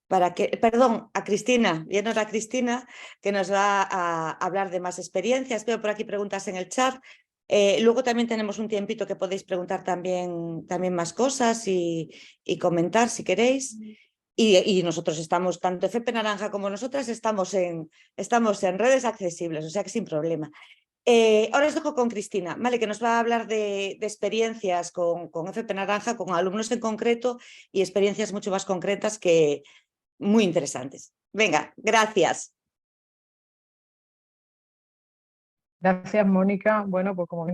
perdón, a Cristina, viene a Cristina, que nos va a hablar de más experiencias. Veo por aquí preguntas en el chat. Luego también tenemos un tiempito que podéis preguntar también más cosas y comentar si queréis. Y nosotros estamos, tanto FP Naranja como nosotras, estamos en redes accesibles, o sea que sin problema. Ahora os dejo con Cristina, ¿vale? Que nos va a hablar de experiencias con FP Naranja, con alumnos en concreto y experiencias mucho más concretas que muy interesantes. Venga, gracias.
Gracias, Mónica. Bueno, pues como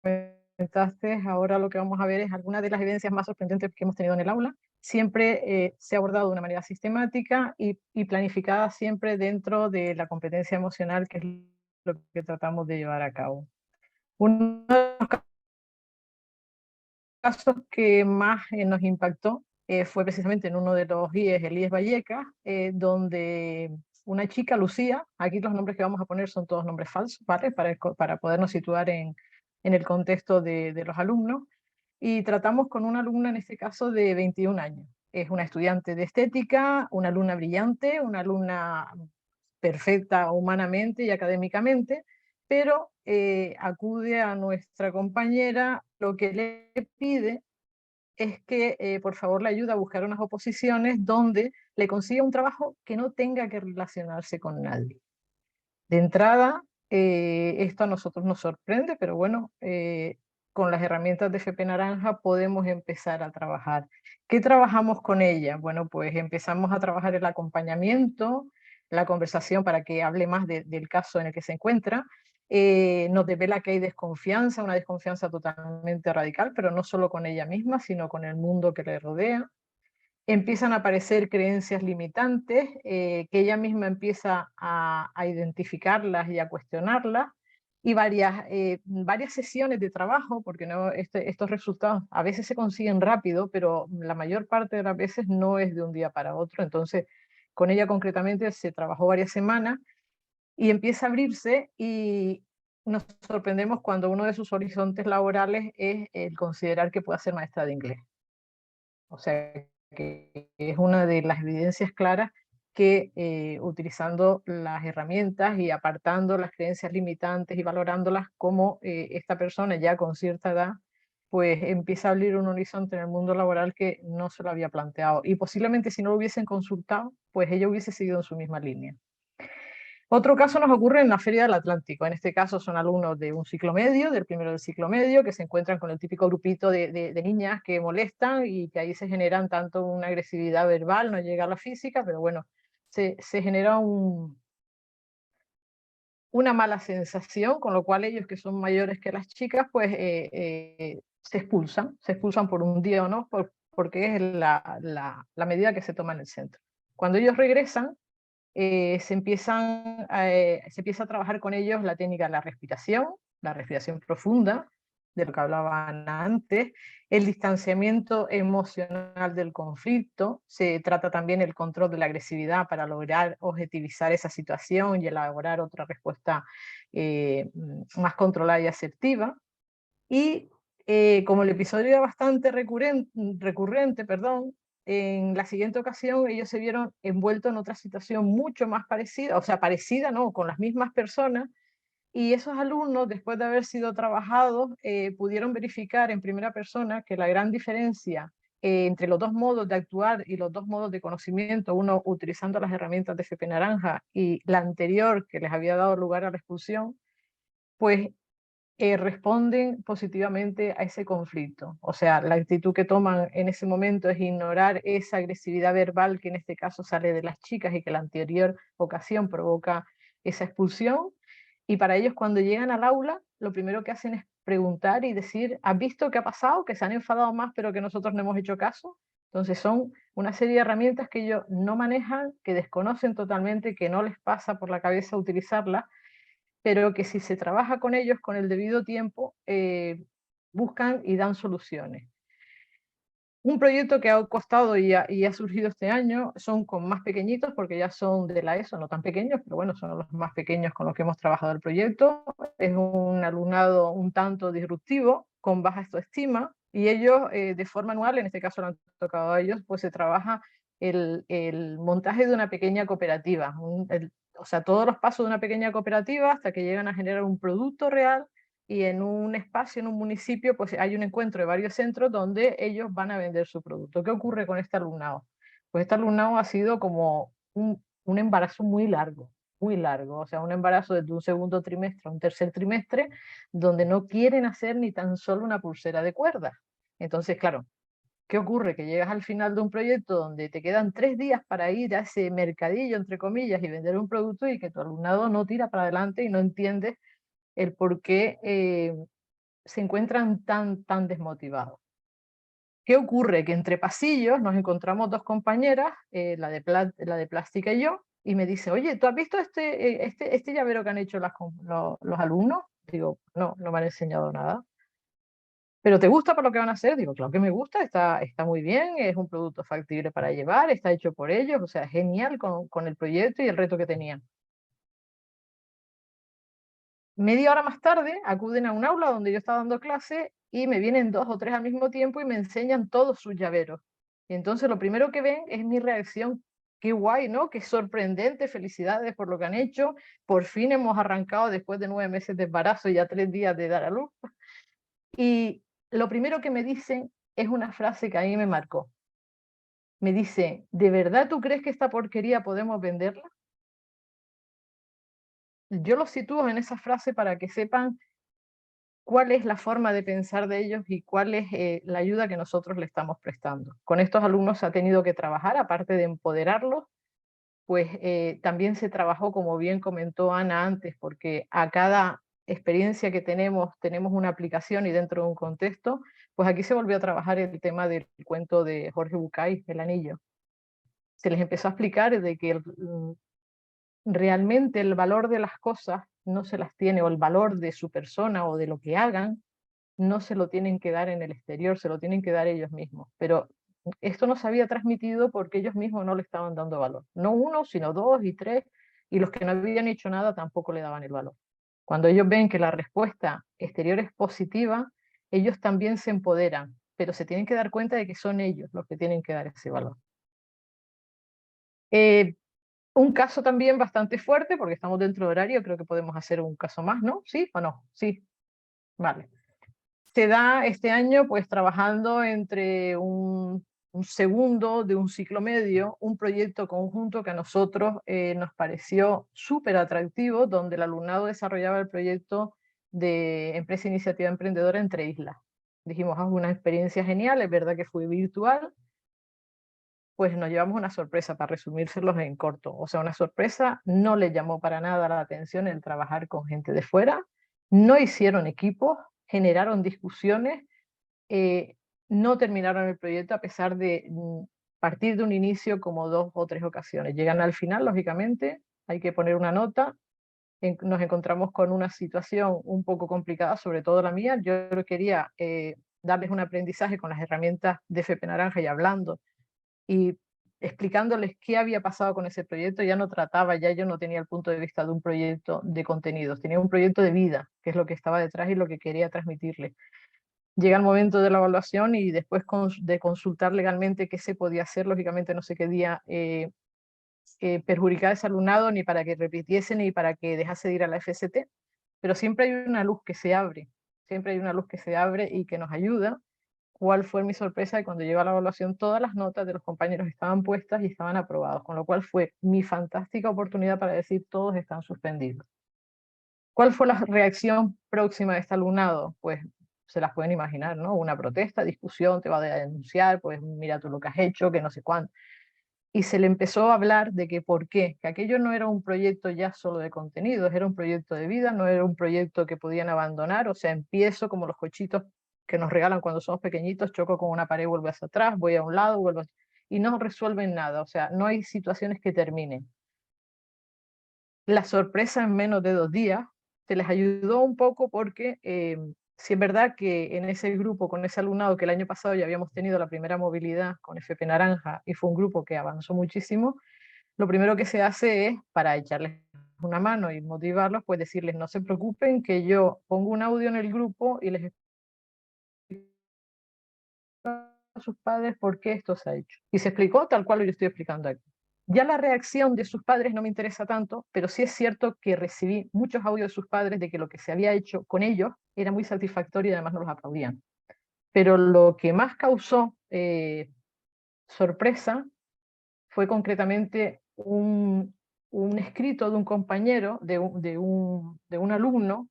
comentaste, ahora lo que vamos a ver es algunas de las evidencias más sorprendentes que hemos tenido en el aula. Siempre se ha abordado de una manera sistemática y planificada, siempre dentro de la competencia emocional, que es lo que tratamos de llevar a cabo. Uno de los casos que más nos impactó fue precisamente en uno de los IES, el IES Vallecas, donde una chica, Lucía, aquí los nombres que vamos a poner son todos nombres falsos, ¿vale? Para podernos situar en el contexto de los alumnos, y tratamos con una alumna, en este caso, de 21 años. Es una estudiante de estética, una alumna brillante, una alumna perfecta humanamente y académicamente, pero acude a nuestra compañera, lo que le pide es que por favor le ayude a buscar unas oposiciones donde le consiga un trabajo que no tenga que relacionarse con nadie. De entrada, esto a nosotros nos sorprende, pero bueno, con las herramientas de FP Naranja podemos empezar a trabajar. ¿Qué trabajamos con ella? Bueno, pues empezamos a trabajar el acompañamiento, la conversación para que hable más del caso en el que se encuentra. Nos devela que hay desconfianza, una desconfianza totalmente radical, pero no solo con ella misma, sino con el mundo que le rodea. Empiezan a aparecer creencias limitantes, que ella misma empieza a identificarlas y a cuestionarlas, y varias sesiones de trabajo, porque no, estos resultados a veces se consiguen rápido, pero la mayor parte de las veces no es de un día para otro. Entonces, con ella concretamente se trabajó varias semanas y empieza a abrirse, y nos sorprendemos cuando uno de sus horizontes laborales es el considerar que pueda ser maestra de inglés. O sea, que es una de las evidencias claras que utilizando las herramientas y apartando las creencias limitantes y valorándolas, como esta persona ya con cierta edad pues empieza a abrir un horizonte en el mundo laboral que no se lo había planteado, y posiblemente si no lo hubiesen consultado pues ella hubiese seguido en su misma línea. Otro caso nos ocurre en la Feria del Atlántico. En este caso son alumnos de un ciclo medio, del primero del ciclo medio, que se encuentran con el típico grupito de niñas que molestan y que ahí se generan tanto una agresividad verbal, no llega a la física, pero bueno, se genera un una mala sensación, con lo cual ellos, que son mayores que las chicas, pues se expulsan por un día o no, porque es la medida que se toma en el centro. Cuando ellos regresan, se empieza a trabajar con ellos la técnica de la respiración profunda, de lo que hablaban antes, el distanciamiento emocional del conflicto, se trata también el control de la agresividad para lograr objetivizar esa situación y elaborar otra respuesta más controlada y asertiva. Y como el episodio era bastante recurrente, perdón, en la siguiente ocasión ellos se vieron envueltos en otra situación mucho más parecida, o sea, parecida, ¿no?, con las mismas personas, y esos alumnos, después de haber sido trabajados, pudieron verificar en primera persona que la gran diferencia entre los dos modos de actuar y los dos modos de conocimiento, uno utilizando las herramientas de FP Naranja y la anterior que les había dado lugar a la expulsión, pues responden positivamente a ese conflicto. O sea, la actitud que toman en ese momento es ignorar esa agresividad verbal que en este caso sale de las chicas y que la anterior ocasión provoca esa expulsión. Y para ellos, cuando llegan al aula, lo primero que hacen es preguntar y decir: ¿has visto qué ha pasado? Que se han enfadado más, pero que nosotros no hemos hecho caso. Entonces son una serie de herramientas que ellos no manejan, que desconocen totalmente, que no les pasa por la cabeza utilizarlas, pero que si se trabaja con ellos con el debido tiempo, buscan y dan soluciones. Un proyecto que ha costado y ha surgido este año son con más pequeñitos, porque ya son de la ESO, no tan pequeños, pero bueno, son los más pequeños con los que hemos trabajado el proyecto. Es un alumnado un tanto disruptivo, con baja autoestima, y ellos de forma anual, en este caso lo han tocado a ellos, pues se trabaja el montaje de una pequeña cooperativa, o sea, todos los pasos de una pequeña cooperativa hasta que llegan a generar un producto real, y en un espacio, en un municipio, pues hay un encuentro de varios centros donde ellos van a vender su producto. ¿Qué ocurre con este alumnado? Pues este alumnado ha sido como un embarazo muy largo, o sea, un embarazo desde un segundo trimestre a un tercer trimestre, donde no quieren hacer ni tan solo una pulsera de cuerda. Entonces, claro, ¿qué ocurre? Que llegas al final de un proyecto donde te quedan 3 días para ir a ese mercadillo, entre comillas, y vender un producto, y que tu alumnado no tira para adelante y no entiende el por qué se encuentran tan desmotivados. ¿Qué ocurre? Que entre pasillos nos encontramos dos compañeras, la de plástica y yo, y me dice: oye, ¿tú has visto este llavero que han hecho los alumnos? Digo: no me han enseñado nada. ¿Pero te gusta por lo que van a hacer? Digo: claro que me gusta, está muy bien, es un producto factible para llevar, está hecho por ellos, o sea, genial con el proyecto y el reto que tenían. Media hora más tarde acuden a un aula donde yo estaba dando clase y me vienen 2 o 3 al mismo tiempo y me enseñan todos sus llaveros. Y entonces lo primero que ven es mi reacción. Qué guay, ¿no? Qué sorprendente, felicidades por lo que han hecho. Por fin hemos arrancado después de 9 meses de embarazo y ya 3 días de dar a luz. Y lo primero que me dicen es una frase que a mí me marcó. Me dice: ¿de verdad tú crees que esta porquería podemos venderla? Yo los sitúo en esa frase para que sepan cuál es la forma de pensar de ellos y cuál es la ayuda que nosotros le estamos prestando. Con estos alumnos se ha tenido que trabajar, aparte de empoderarlos, pues también se trabajó, como bien comentó Ana antes, porque a cada experiencia que tenemos una aplicación y dentro de un contexto, pues aquí se volvió a trabajar el tema del cuento de Jorge Bucay, El Anillo. Se les empezó a explicar de que realmente el valor de las cosas no se las tiene, o el valor de su persona o de lo que hagan, no se lo tienen que dar en el exterior, se lo tienen que dar ellos mismos. Pero esto no se había transmitido porque ellos mismos no le estaban dando valor. No uno, sino 2 y 3, y los que no habían hecho nada tampoco le daban el valor. Cuando ellos ven que la respuesta exterior es positiva, ellos también se empoderan, pero se tienen que dar cuenta de que son ellos los que tienen que dar ese valor. Un caso también bastante fuerte, porque estamos dentro de horario, creo que podemos hacer un caso más, ¿no? ¿Sí o no? Sí. Vale. Se da este año pues trabajando entre un segundo de un ciclo medio, un proyecto conjunto que a nosotros nos pareció súper atractivo, donde el alumnado desarrollaba el proyecto de empresa iniciativa emprendedora entre islas. Dijimos: una experiencia genial, es verdad que fue virtual, pues nos llevamos una sorpresa, para resumírselos en corto. O sea, una sorpresa, no les llamó para nada la atención el trabajar con gente de fuera, no hicieron equipos, generaron discusiones, no terminaron el proyecto a pesar de partir de un inicio como 2 o 3 ocasiones. Llegan al final, lógicamente, hay que poner una nota, nos encontramos con una situación un poco complicada, sobre todo la mía. Yo quería darles un aprendizaje con las herramientas de FP Naranja y hablando y explicándoles qué había pasado con ese proyecto. Ya no trataba, ya yo no tenía el punto de vista de un proyecto de contenidos, tenía un proyecto de vida, que es lo que estaba detrás y lo que quería transmitirles. Llega el momento de la evaluación y después de consultar legalmente qué se podía hacer, lógicamente no se quería perjudicar a ese alumnado ni para que repitiese ni para que dejase de ir a la FST, pero siempre hay una luz que se abre, siempre hay una luz que se abre y que nos ayuda. ¿Cuál fue mi sorpresa? Y cuando llegó a la evaluación, todas las notas de los compañeros estaban puestas y estaban aprobados, con lo cual fue mi fantástica oportunidad para decir todos están suspendidos. ¿Cuál fue la reacción próxima de este alumnado? Pues se las pueden imaginar, ¿no? Una protesta, discusión, te va a denunciar, pues mira tú lo que has hecho, que no sé cuánto. Y se le empezó a hablar de que por qué, que aquello no era un proyecto ya solo de contenidos, era un proyecto de vida, no era un proyecto que podían abandonar. O sea, empiezo como los cochitos que nos regalan cuando somos pequeñitos, choco con una pared, vuelvo hacia atrás, voy a un lado, vuelvo hacia... y no resuelven nada. O sea, no hay situaciones que terminen. La sorpresa en menos de 2 días se les ayudó un poco porque sí es verdad que en ese grupo, con ese alumnado que el año pasado ya habíamos tenido la primera movilidad con FP Naranja y fue un grupo que avanzó muchísimo, lo primero que se hace es, para echarles una mano y motivarlos, pues decirles no se preocupen, que yo pongo un audio en el grupo y les explico a sus padres por qué esto se ha hecho. Y se explicó tal cual lo yo estoy explicando aquí. Ya la reacción de sus padres no me interesa tanto, pero sí es cierto que recibí muchos audios de sus padres de que lo que se había hecho con ellos era muy satisfactorio y además nos los aplaudían. Pero lo que más causó sorpresa fue concretamente un escrito de un compañero, de un alumno,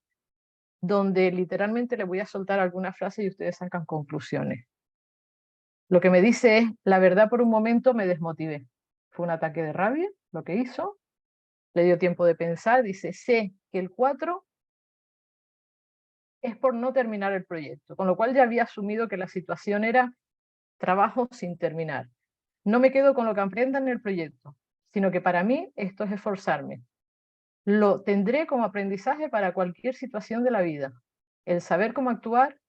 donde literalmente le voy a soltar alguna frase y ustedes sacan conclusiones. Lo que me dice es, la verdad por un momento me desmotivé. Fue un ataque de rabia lo que hizo, le dio tiempo de pensar, dice, sé que el 4 es por no terminar el proyecto, con lo cual ya había asumido que la situación era trabajo sin terminar. No me quedo con lo que aprendan en el proyecto, sino que para mí esto es esforzarme. Lo tendré como aprendizaje para cualquier situación de la vida. El saber cómo actuar,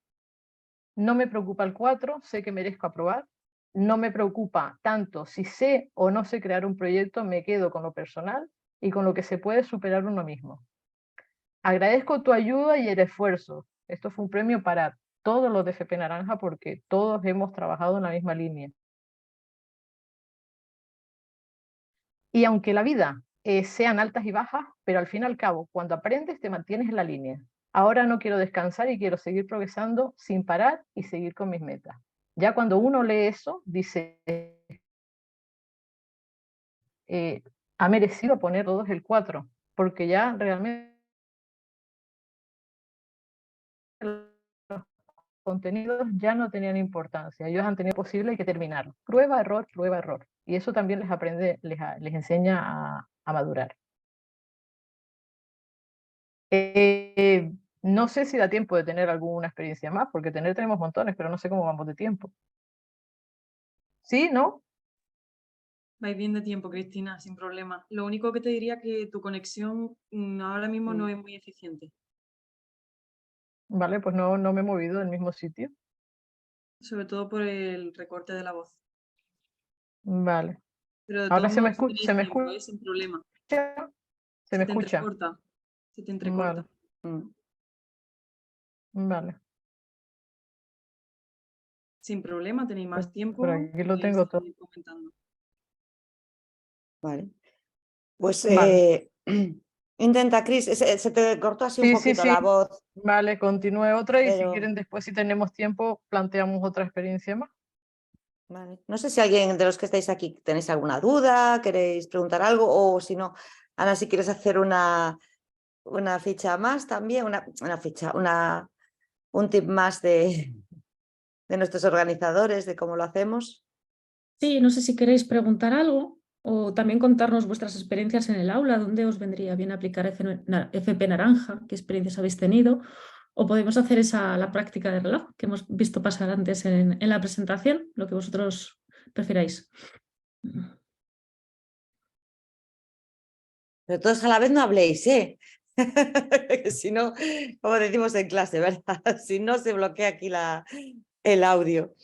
no me preocupa el 4, sé que merezco aprobar. No me preocupa tanto si sé o no sé crear un proyecto, me quedo con lo personal y con lo que se puede superar uno mismo. Agradezco tu ayuda y el esfuerzo. Esto fue un premio para todos los de FP Naranja porque todos hemos trabajado en la misma línea. Y aunque la vida sean altas y bajas, pero al fin y al cabo, cuando aprendes te mantienes en la línea. Ahora no quiero descansar y quiero seguir progresando sin parar y seguir con mis metas. Ya cuando uno lee eso, dice, ha merecido poner todos el 4, porque ya realmente los contenidos ya no tenían importancia, ellos han tenido posible hay que terminarlo. Prueba, error, prueba, error. Y eso también les aprende, les enseña a madurar. No sé si da tiempo de tener alguna experiencia más, porque tenemos montones, pero no sé cómo vamos de tiempo. ¿Sí? ¿No?
Vais bien de tiempo, Cristina, sin problema. Lo único que te diría es que tu conexión ahora mismo no es muy eficiente.
Vale, pues no me he movido del mismo sitio.
Sobre todo por el recorte de la voz.
Vale.
Pero de
Ahora
todos
se me
modos, si tenéis tiempo,
escucha.
sin problema.
Se me
te
escucha.
entrecorta. Se te entrecorta.
Vale.
Sin problema, tenéis más tiempo.
Por aquí lo tengo todo.
Comentando.
Vale. Pues
Vale.
intenta, Cris, se te cortó así un poquito
Sí.
la voz.
Vale, continúe otra y si
pero...
quieren después, si tenemos tiempo, planteamos otra experiencia más.
Vale. No sé si alguien de los que estáis aquí tenéis alguna duda, queréis preguntar algo o si no, Ana, si quieres hacer una ficha más también, un tip más de nuestros organizadores, de cómo lo hacemos.
Sí, no sé si queréis preguntar algo o también contarnos vuestras experiencias en el aula, dónde os vendría bien aplicar FP Naranja, qué experiencias habéis tenido, o podemos hacer la práctica de reloj que hemos visto pasar antes en la presentación, lo que vosotros prefiráis.
Pero todos a la vez no habléis, ¿eh? Si no, como decimos en clase, ¿verdad? Si no, se bloquea aquí el audio.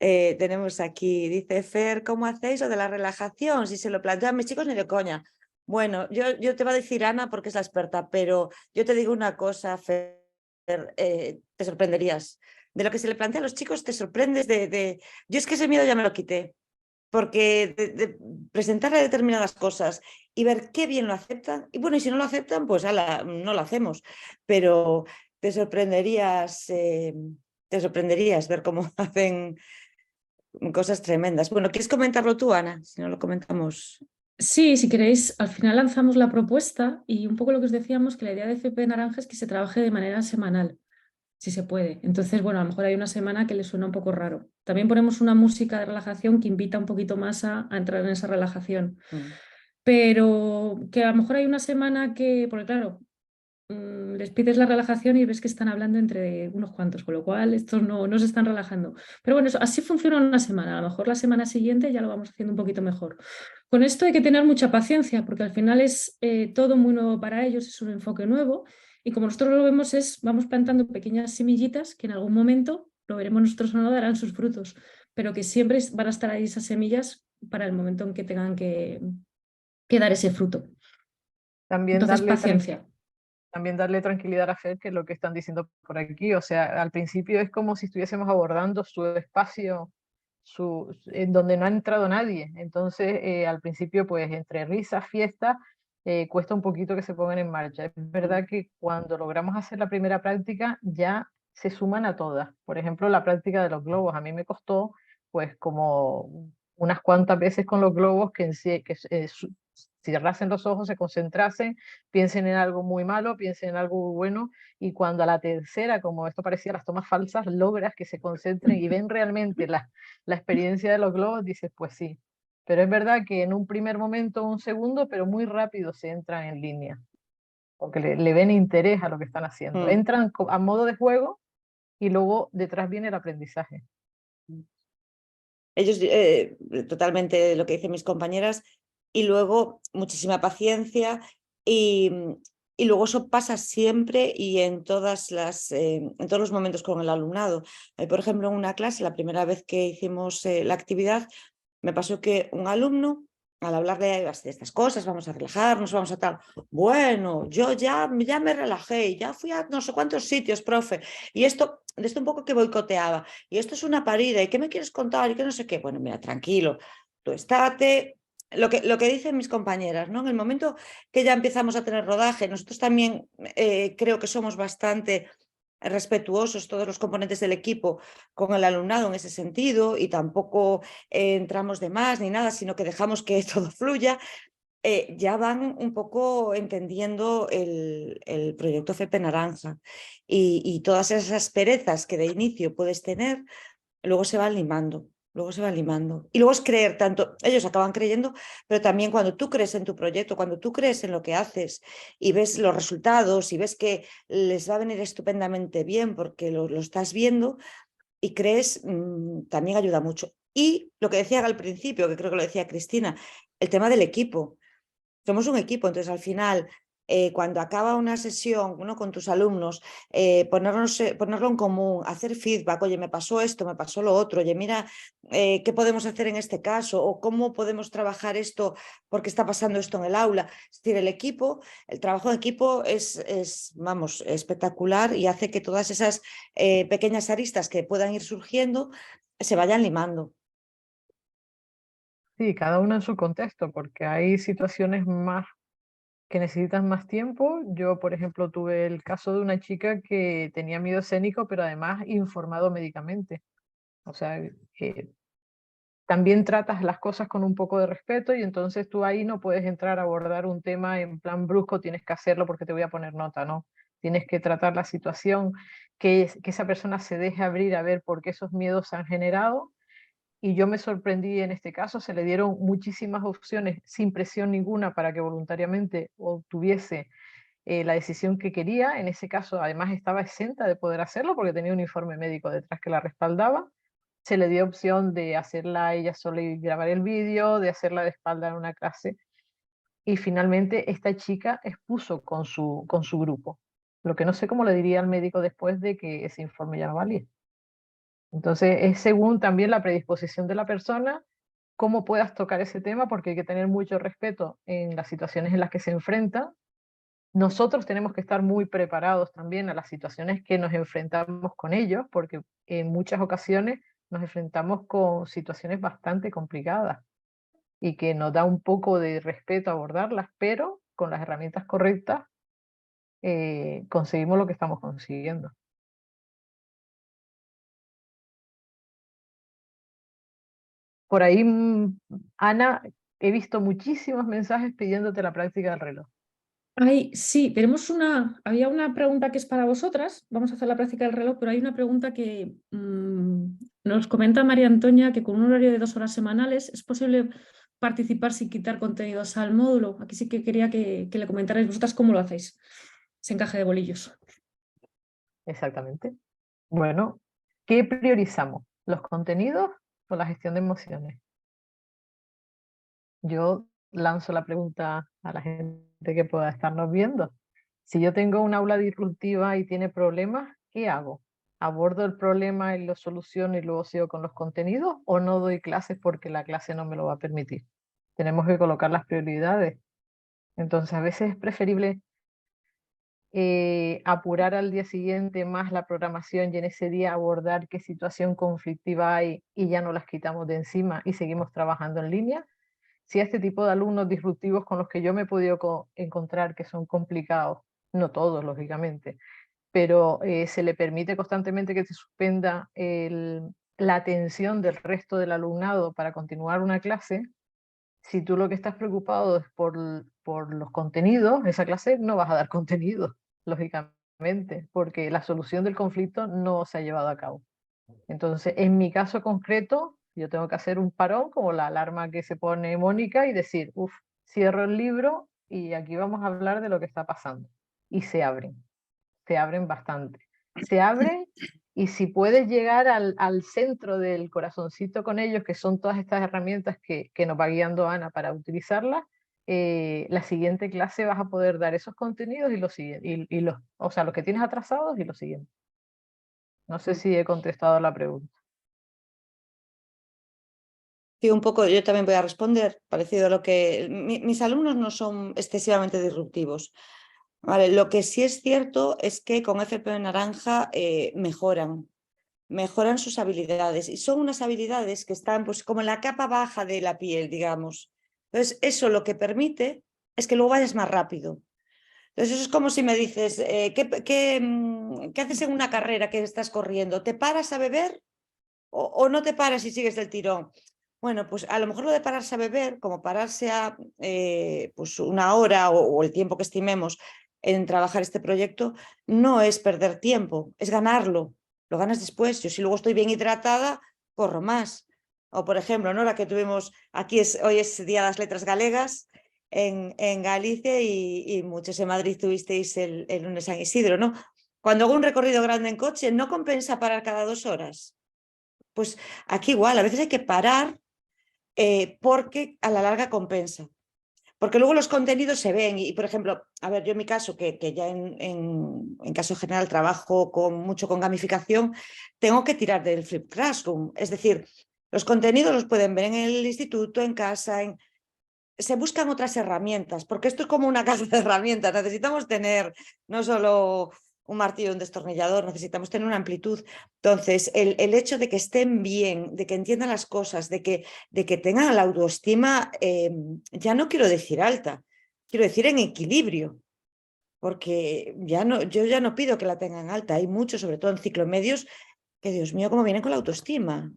Tenemos aquí, dice Fer, ¿cómo hacéis lo de la relajación? Si se lo plantean mis chicos, ni de coña. Bueno, yo te va a decir Ana porque es la experta, pero yo te digo una cosa, Fer, te sorprenderías. De lo que se le plantea a los chicos, te sorprendes Yo es que ese miedo ya me lo quité, porque de presentarle determinadas cosas y ver qué bien lo aceptan, y bueno, y si no lo aceptan, pues no lo hacemos, pero te sorprenderías ver cómo hacen cosas tremendas. Bueno, ¿quieres comentarlo tú, Ana? Si no lo comentamos.
Sí, si queréis, al final lanzamos la propuesta y un poco lo que os decíamos, que la idea de FP Naranja es que se trabaje de manera semanal, si se puede. Entonces, bueno, a lo mejor hay una semana que le suena un poco raro. También ponemos una música de relajación que invita un poquito más a entrar en esa relajación. Pero que a lo mejor hay una semana que, porque claro, les pides la relajación y ves que están hablando entre unos cuantos, con lo cual estos no se están relajando. Pero bueno, así funciona una semana. A lo mejor la semana siguiente ya lo vamos haciendo un poquito mejor. Con esto hay que tener mucha paciencia porque al final es todo muy nuevo para ellos, es un enfoque nuevo y como nosotros lo vemos vamos plantando pequeñas semillitas que en algún momento, lo veremos nosotros o no, darán sus frutos, pero que siempre van a estar ahí esas semillas para el momento en que tengan que dar ese fruto.
También
Entonces, paciencia.
También darle tranquilidad a Fer, que es lo que están diciendo por aquí. O sea, al principio es como si estuviésemos abordando su espacio en donde no ha entrado nadie. Entonces, al principio, pues entre risas, fiestas, cuesta un poquito que se pongan en marcha. Es verdad que cuando logramos hacer la primera práctica, ya se suman a todas. Por ejemplo, la práctica de los globos. A mí me costó, pues, como unas cuantas veces con los globos que cerrasen los ojos, se concentrasen, piensen en algo muy malo, piensen en algo muy bueno, y cuando a la tercera, como esto parecía las tomas falsas, logras que se concentren y ven realmente la experiencia de los globos, dices, pues sí. Pero es verdad que en un primer momento, un segundo, pero muy rápido se entran en línea, porque le ven interés a lo que están haciendo. Entran a modo de juego y luego detrás viene el aprendizaje.
Ellos, totalmente lo que dicen mis compañeras, y luego muchísima paciencia y luego eso pasa siempre y en todos los momentos con el alumnado. Por ejemplo, en una clase, la primera vez que hicimos la actividad, me pasó que un alumno, al hablarle de estas cosas, vamos a relajarnos, vamos a tal, bueno, yo ya me relajé, ya fui a no sé cuántos sitios, profe, y esto un poco que boicoteaba, y esto es una parida, ¿y qué me quieres contar? Y que no sé qué, bueno, mira, tranquilo, tú estate, lo que dicen mis compañeras, ¿no? En el momento que ya empezamos a tener rodaje, nosotros también creo que somos bastante respetuosos todos los componentes del equipo con el alumnado en ese sentido y tampoco entramos de más ni nada, sino que dejamos que todo fluya, ya van un poco entendiendo el proyecto FP Naranja y todas esas perezas que de inicio puedes tener, luego se van limando. Luego se van limando. Y luego es creer tanto, ellos acaban creyendo, pero también cuando tú crees en tu proyecto, cuando tú crees en lo que haces y ves los resultados y ves que les va a venir estupendamente bien porque lo estás viendo y crees, también ayuda mucho. Y lo que decía al principio, que creo que lo decía Cristina, el tema del equipo. Somos un equipo, entonces al final, cuando acaba una sesión, ¿no?, con tus alumnos, ponerlo en común, hacer feedback, oye, me pasó esto, me pasó lo otro, oye, mira, ¿qué podemos hacer en este caso? O cómo podemos trabajar esto porque está pasando esto en el aula. Es decir, el trabajo en equipo vamos, espectacular y hace que todas esas pequeñas aristas que puedan ir surgiendo se vayan limando.
Sí, cada uno en su contexto, porque hay situaciones más que necesitan más tiempo. Yo, por ejemplo, tuve el caso de una chica que tenía miedo escénico, pero además informado médicamente. O sea, también tratas las cosas con un poco de respeto y entonces tú ahí no puedes entrar a abordar un tema en plan brusco, tienes que hacerlo porque te voy a poner nota, ¿no? Tienes que tratar la situación, que esa persona se deje abrir a ver por qué esos miedos se han generado y yo me sorprendí en este caso, se le dieron muchísimas opciones sin presión ninguna para que voluntariamente obtuviese la decisión que quería. En ese caso, además, estaba exenta de poder hacerlo porque tenía un informe médico detrás que la respaldaba. Se le dio opción de hacerla ella sola y grabar el vídeo, de hacerla de espalda en una clase. Y finalmente esta chica expuso con su grupo. Lo que no sé cómo le diría al médico después de que ese informe ya no valía. Entonces, es según también la predisposición de la persona, cómo puedas tocar ese tema, porque hay que tener mucho respeto en las situaciones en las que se enfrenta. Nosotros tenemos que estar muy preparados también a las situaciones que nos enfrentamos con ellos, porque en muchas ocasiones nos enfrentamos con situaciones bastante complicadas y que nos da un poco de respeto abordarlas, pero con las herramientas correctas conseguimos lo que estamos consiguiendo. Por ahí, Ana, he visto muchísimos mensajes pidiéndote la práctica del reloj.
Sí, había una pregunta que es para vosotras, vamos a hacer la práctica del reloj, pero hay una pregunta que nos comenta María Antonia, que con un horario de 2 horas semanales es posible participar sin quitar contenidos al módulo. Aquí sí que quería que le comentarais vosotras cómo lo hacéis, ese encaje de bolillos.
Exactamente. Bueno, ¿qué priorizamos? ¿Los contenidos o la gestión de emociones? Yo lanzo la pregunta a la gente que pueda estarnos viendo. Si yo tengo un aula disruptiva y tiene problemas, ¿qué hago? ¿Abordo el problema y lo soluciono y luego sigo con los contenidos o no doy clases porque la clase no me lo va a permitir? Tenemos que colocar las prioridades. Entonces, a veces es preferible apurar al día siguiente más la programación y en ese día abordar qué situación conflictiva hay y ya no las quitamos de encima y seguimos trabajando en línea. Si a este tipo de alumnos disruptivos con los que yo me he podido encontrar, que son complicados, no todos, lógicamente, pero se le permite constantemente que se suspenda la atención del resto del alumnado para continuar una clase, si tú lo que estás preocupado es por los contenidos, esa clase no vas a dar contenido, lógicamente, porque la solución del conflicto no se ha llevado a cabo. Entonces, en mi caso concreto, yo tengo que hacer un parón, como la alarma que se pone Mónica, y decir, cierro el libro y aquí vamos a hablar de lo que está pasando. Y se abren bastante. Se abren y si puedes llegar al centro del corazoncito con ellos, que son todas estas herramientas que nos va guiando Ana para utilizarlas, la siguiente clase vas a poder dar esos contenidos y o sea, los que tienes atrasados y los siguientes. No sé si he contestado la pregunta.
Sí, un poco, yo también voy a responder, parecido a lo que... mis alumnos no son excesivamente disruptivos. Vale, lo que sí es cierto es que con FP Naranja mejoran sus habilidades y son unas habilidades que están pues como en la capa baja de la piel, digamos. Entonces, eso lo que permite es que luego vayas más rápido. Entonces, eso es como si me dices, ¿qué haces en una carrera que estás corriendo? ¿Te paras a beber o no te paras y sigues del tirón? Bueno, pues a lo mejor lo de pararse a beber, como pararse a pues una hora o el tiempo que estimemos en trabajar este proyecto, no es perder tiempo, es ganarlo. Lo ganas después. Yo si luego estoy bien hidratada, corro más. O por ejemplo, ¿no? La que tuvimos aquí, hoy es Día de las Letras Galegas en Galicia y muchos en Madrid tuvisteis el lunes San Isidro, ¿no? Cuando hago un recorrido grande en coche, ¿no compensa parar cada 2 horas? Pues aquí igual, a veces hay que parar porque a la larga compensa. Porque luego los contenidos se ven y por ejemplo, a ver, yo en mi caso, que ya en caso general trabajo mucho con gamificación, tengo que tirar del Flip Classroom. Es decir, los contenidos los pueden ver en el instituto, en casa, se buscan otras herramientas, porque esto es como una caja de herramientas. Necesitamos tener no solo un martillo, un destornillador, necesitamos tener una amplitud. Entonces, el hecho de que estén bien, de que entiendan las cosas, de que tengan la autoestima, ya no quiero decir alta, quiero decir en equilibrio, porque yo ya no pido que la tengan alta. Hay muchos, sobre todo en ciclo medios, que Dios mío, cómo vienen con la autoestima,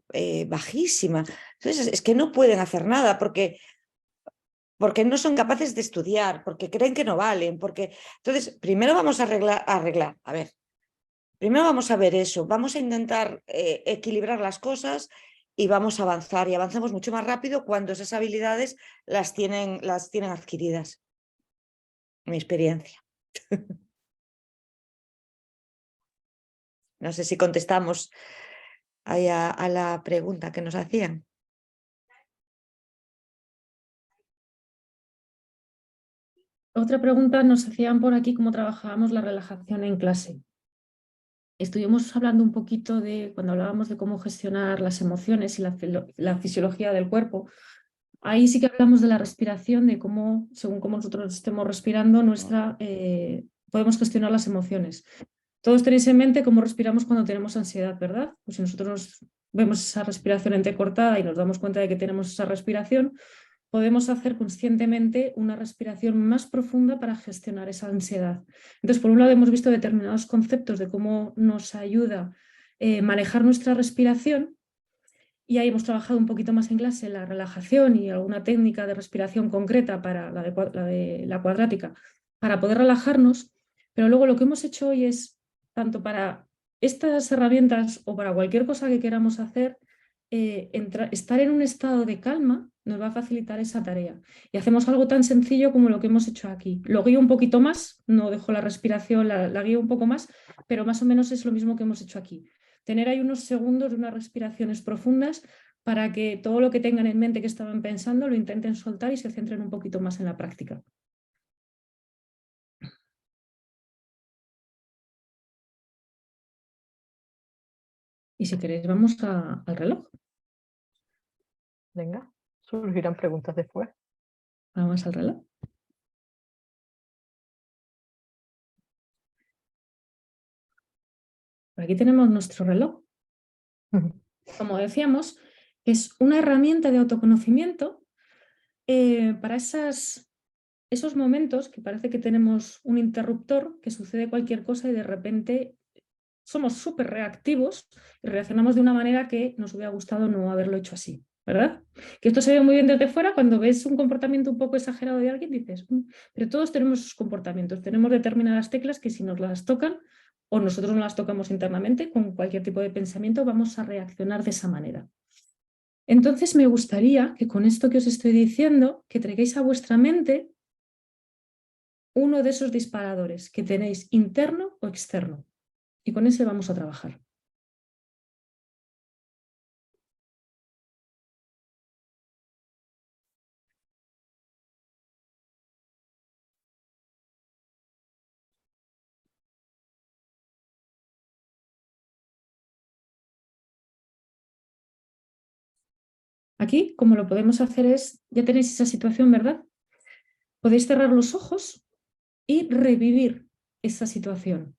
bajísima. Entonces, es que no pueden hacer nada porque no son capaces de estudiar, porque creen que no valen, porque... Entonces, primero vamos a arreglar. A ver, primero vamos a ver eso, vamos a intentar equilibrar las cosas y vamos a avanzar y avanzamos mucho más rápido cuando esas habilidades las tienen adquiridas. Mi experiencia. No sé si contestamos ahí a la pregunta que nos hacían.
Otra pregunta nos hacían por aquí cómo trabajábamos la relajación en clase. Estuvimos hablando un poquito de, cuando hablábamos de cómo gestionar las emociones y la fisiología del cuerpo, ahí sí que hablamos de la respiración, de cómo, según cómo nosotros estemos respirando, podemos gestionar las emociones. Todos tenéis en mente cómo respiramos cuando tenemos ansiedad, ¿verdad? Pues si nosotros vemos esa respiración entrecortada y nos damos cuenta de que tenemos esa respiración, podemos hacer conscientemente una respiración más profunda para gestionar esa ansiedad. Entonces, por un lado, hemos visto determinados conceptos de cómo nos ayuda manejar nuestra respiración, y ahí hemos trabajado un poquito más en clase la relajación y alguna técnica de respiración concreta para de la cuadrática, para poder relajarnos. Pero luego lo que hemos hecho hoy es, tanto para estas herramientas o para cualquier cosa que queramos hacer, estar en un estado de calma nos va a facilitar esa tarea. Y hacemos algo tan sencillo como lo que hemos hecho aquí. Lo guío un poquito más, no dejo la respiración, la guío un poco más, pero más o menos es lo mismo que hemos hecho aquí. Tener ahí unos segundos de unas respiraciones profundas para que todo lo que tengan en mente que estaban pensando lo intenten soltar y se centren un poquito más en la práctica. Y si queréis, vamos al reloj.
Venga, surgirán preguntas después.
Vamos al reloj. Por aquí tenemos nuestro reloj. Como decíamos, es una herramienta de autoconocimiento para esos momentos que parece que tenemos un interruptor, que sucede cualquier cosa y de repente somos súper reactivos y reaccionamos de una manera que nos hubiera gustado no haberlo hecho así, ¿verdad? Que esto se ve muy bien desde fuera, cuando ves un comportamiento un poco exagerado de alguien, dices, pero todos tenemos esos comportamientos, tenemos determinadas teclas que si nos las tocan o nosotros no las tocamos internamente, con cualquier tipo de pensamiento vamos a reaccionar de esa manera. Entonces me gustaría que con esto que os estoy diciendo, que traigáis a vuestra mente uno de esos disparadores que tenéis interno o externo. Y con ese vamos a trabajar. Aquí, como lo podemos hacer es, ya tenéis esa situación, ¿verdad? Podéis cerrar los ojos y revivir esa situación.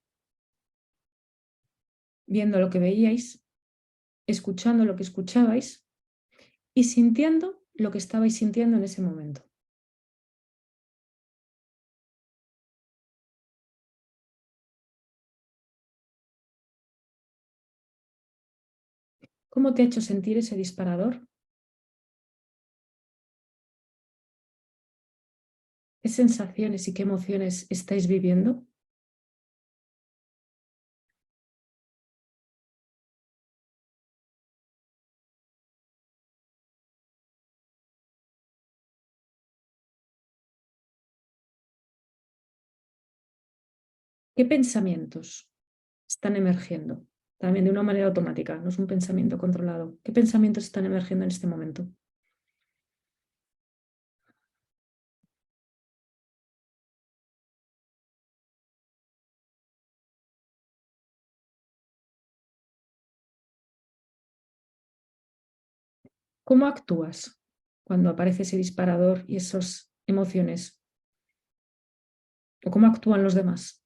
Viendo lo que veíais, escuchando lo que escuchabais y sintiendo lo que estabais sintiendo en ese momento. ¿Cómo te ha hecho sentir ese disparador? ¿Qué sensaciones y qué emociones estáis viviendo? ¿Qué pensamientos están emergiendo? También de una manera automática, no es un pensamiento controlado. ¿Qué pensamientos están emergiendo en este momento? ¿Cómo actúas cuando aparece ese disparador y esas emociones? ¿O cómo actúan los demás?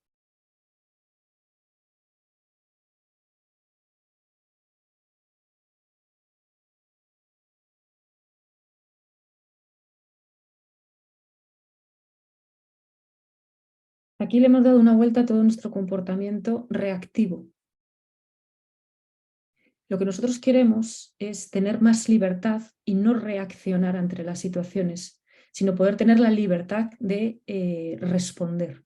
Aquí le hemos dado una vuelta a todo nuestro comportamiento reactivo. Lo que nosotros queremos es tener más libertad y no reaccionar ante las situaciones, sino poder tener la libertad de responder.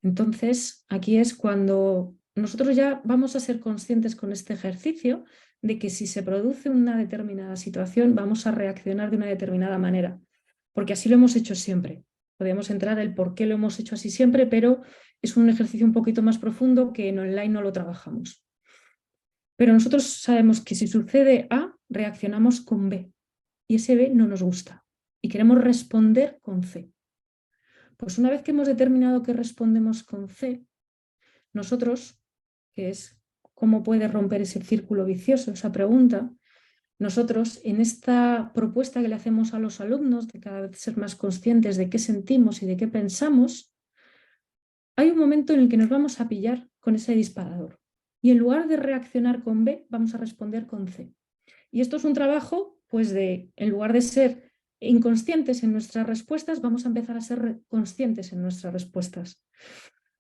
Entonces, aquí es cuando nosotros ya vamos a ser conscientes con este ejercicio de que si se produce una determinada situación vamos a reaccionar de una determinada manera, porque así lo hemos hecho siempre. Podemos entrar el por qué lo hemos hecho así siempre, pero es un ejercicio un poquito más profundo que en online no lo trabajamos. Pero nosotros sabemos que si sucede A, reaccionamos con B, y ese B no nos gusta, y queremos responder con C. Pues una vez que hemos determinado que respondemos con C, nosotros, que es cómo puede romper ese círculo vicioso, esa pregunta, nosotros en esta propuesta que le hacemos a los alumnos de cada vez ser más conscientes de qué sentimos y de qué pensamos, hay un momento en el que nos vamos a pillar con ese disparador. Y en lugar de reaccionar con B, vamos a responder con C. Y esto es un trabajo, pues en lugar de ser inconscientes en nuestras respuestas, vamos a empezar a ser conscientes en nuestras respuestas,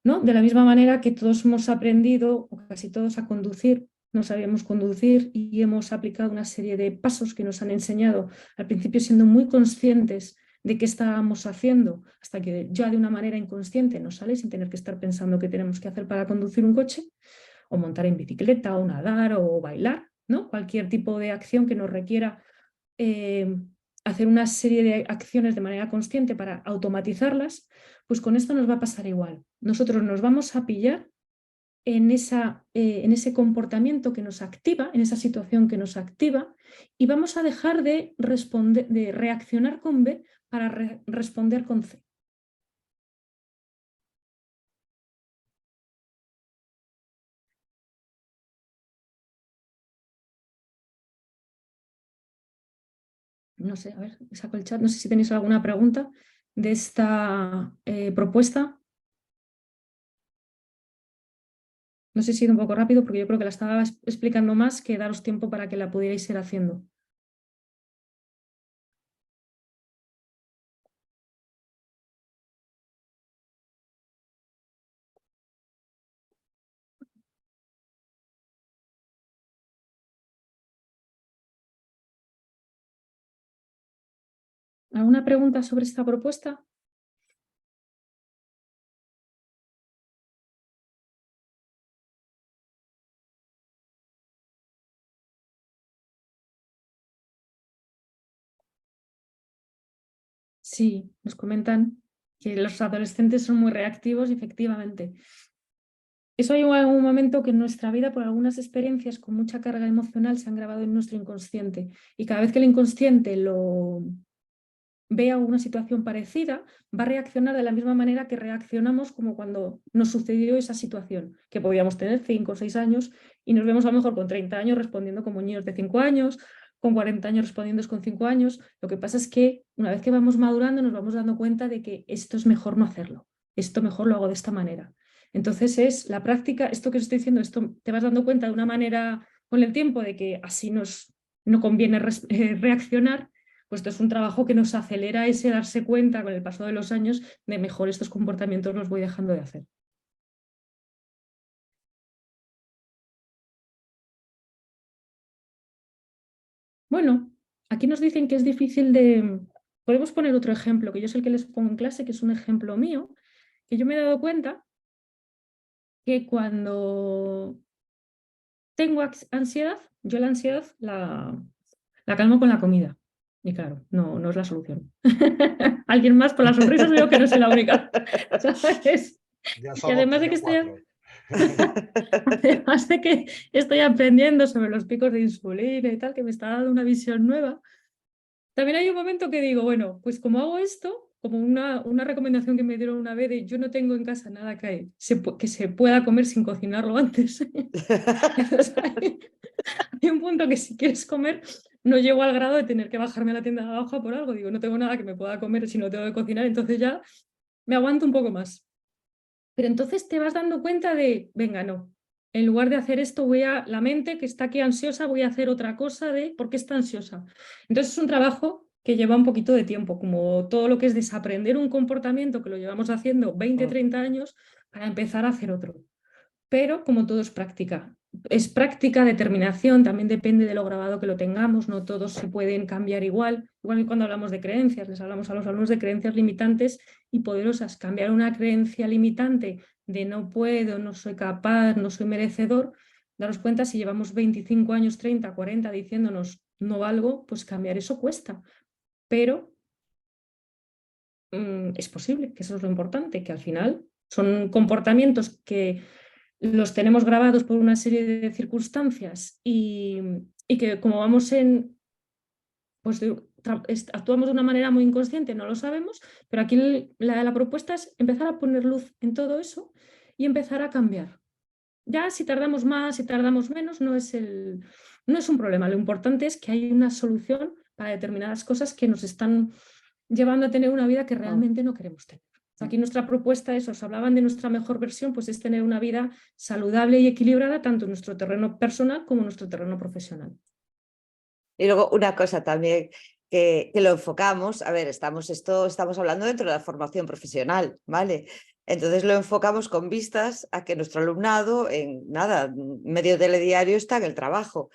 ¿no? De la misma manera que todos hemos aprendido, o casi todos, a conducir, no sabíamos conducir y hemos aplicado una serie de pasos que nos han enseñado, al principio siendo muy conscientes de qué estábamos haciendo, hasta que ya de una manera inconsciente nos sale sin tener que estar pensando qué tenemos que hacer para conducir un coche, o montar en bicicleta, o nadar, o bailar, ¿no? Cualquier tipo de acción que nos requiera hacer una serie de acciones de manera consciente para automatizarlas, pues con esto nos va a pasar igual. Nosotros nos vamos a pillar en ese comportamiento que nos activa, en esa situación que nos activa, y vamos a dejar de reaccionar con B para responder con C. No sé, a ver, saco el chat, no sé si tenéis alguna pregunta de esta propuesta. No sé si he ido un poco rápido porque yo creo que la estaba explicando más que daros tiempo para que la pudierais ir haciendo. ¿Alguna pregunta sobre esta propuesta? Sí, nos comentan que los adolescentes son muy reactivos y efectivamente. Eso hay un momento que en nuestra vida, por algunas experiencias con mucha carga emocional, se han grabado en nuestro inconsciente. Y cada vez que el inconsciente lo vea una situación parecida, va a reaccionar de la misma manera que reaccionamos como cuando nos sucedió esa situación, que podíamos tener 5 o 6 años y nos vemos a lo mejor con 30 años respondiendo como niños de 5 años, con 40 años respondiendo con 5 años. Lo que pasa es que una vez que vamos madurando nos vamos dando cuenta de que esto es mejor no hacerlo, esto mejor lo hago de esta manera. Entonces es la práctica, esto que os estoy diciendo, esto te vas dando cuenta de una manera con el tiempo de que así no conviene reaccionar. Pues esto es un trabajo que nos acelera ese darse cuenta con el paso de los años de mejor estos comportamientos los voy dejando de hacer. Bueno, aquí nos dicen que es difícil de... Podemos poner otro ejemplo, que yo es el que les pongo en clase, que es un ejemplo mío, que yo me he dado cuenta que cuando tengo ansiedad, yo la ansiedad la calmo con la comida. Y claro, no es la solución. Alguien más con las sonrisas veo que no soy la única. ¿Sabes? Y además de que además de que estoy aprendiendo sobre los picos de insulina y tal, que me está dando una visión nueva, también hay un momento que digo, bueno, pues como hago esto, como una recomendación que me dieron una vez de yo no tengo en casa nada que se pueda comer sin cocinarlo antes. Entonces, hay un punto que si quieres comer, no llego al grado de tener que bajarme a la tienda de abajo por algo. Digo, no tengo nada que me pueda comer si no tengo que cocinar, entonces ya me aguanto un poco más. Pero entonces te vas dando cuenta de, venga, no, en lugar de hacer esto, la mente que está aquí ansiosa, voy a hacer otra cosa de por qué está ansiosa. Entonces es un trabajo que lleva un poquito de tiempo, como todo lo que es desaprender un comportamiento que lo llevamos haciendo 20, 30 años para empezar a hacer otro. Pero como todo es práctica determinación, también depende de lo grabado que lo tengamos, no todos se pueden cambiar igual que cuando hablamos de creencias, les hablamos a los alumnos de creencias limitantes y poderosas. Cambiar una creencia limitante de no puedo, no soy capaz, no soy merecedor, daros cuenta, si llevamos 25 años, 30, 40 diciéndonos no valgo, pues cambiar eso cuesta. Pero es posible, que eso es lo importante, que al final son comportamientos que los tenemos grabados por una serie de circunstancias y que como vamos pues actuamos de una manera muy inconsciente, no lo sabemos, pero aquí la propuesta es empezar a poner luz en todo eso y empezar a cambiar. Ya si tardamos más, si tardamos menos, no es un problema. Lo importante es que hay una solución para determinadas cosas que nos están llevando a tener una vida que realmente no queremos tener. Aquí nuestra propuesta es, os hablaban de nuestra mejor versión, pues es tener una vida saludable y equilibrada, tanto en nuestro terreno personal como en nuestro terreno profesional.
Y luego una cosa también que lo enfocamos, a ver, estamos hablando dentro de la formación profesional, ¿vale? Entonces lo enfocamos con vistas a que nuestro alumnado, en nada, medio telediario está en el trabajo.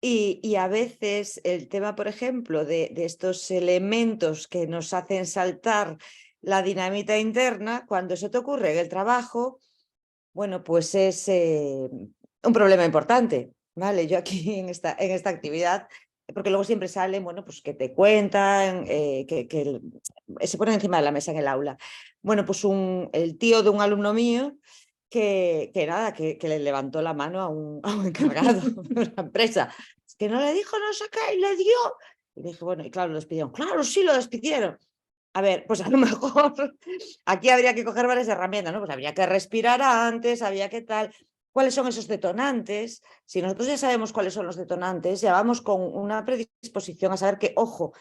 Y a veces el tema, por ejemplo, de estos elementos que nos hacen saltar la dinamita interna, cuando eso te ocurre en el trabajo, bueno, pues es un problema importante, ¿vale? Yo aquí en esta actividad, porque luego siempre salen, bueno, pues que te cuentan, que se ponen encima de la mesa en el aula. Bueno, pues el tío de un alumno mío que le levantó la mano a un encargado de una empresa. Es que no le dijo no sé qué y le dio. Y dije, bueno, y claro, lo despidieron. Claro, sí, lo despidieron. A ver, pues a lo mejor aquí habría que coger varias herramientas, ¿no? Pues habría que respirar antes, habría que tal. ¿Cuáles son esos detonantes? Si nosotros ya sabemos cuáles son los detonantes, ya vamos con una predisposición a saber que, ojo,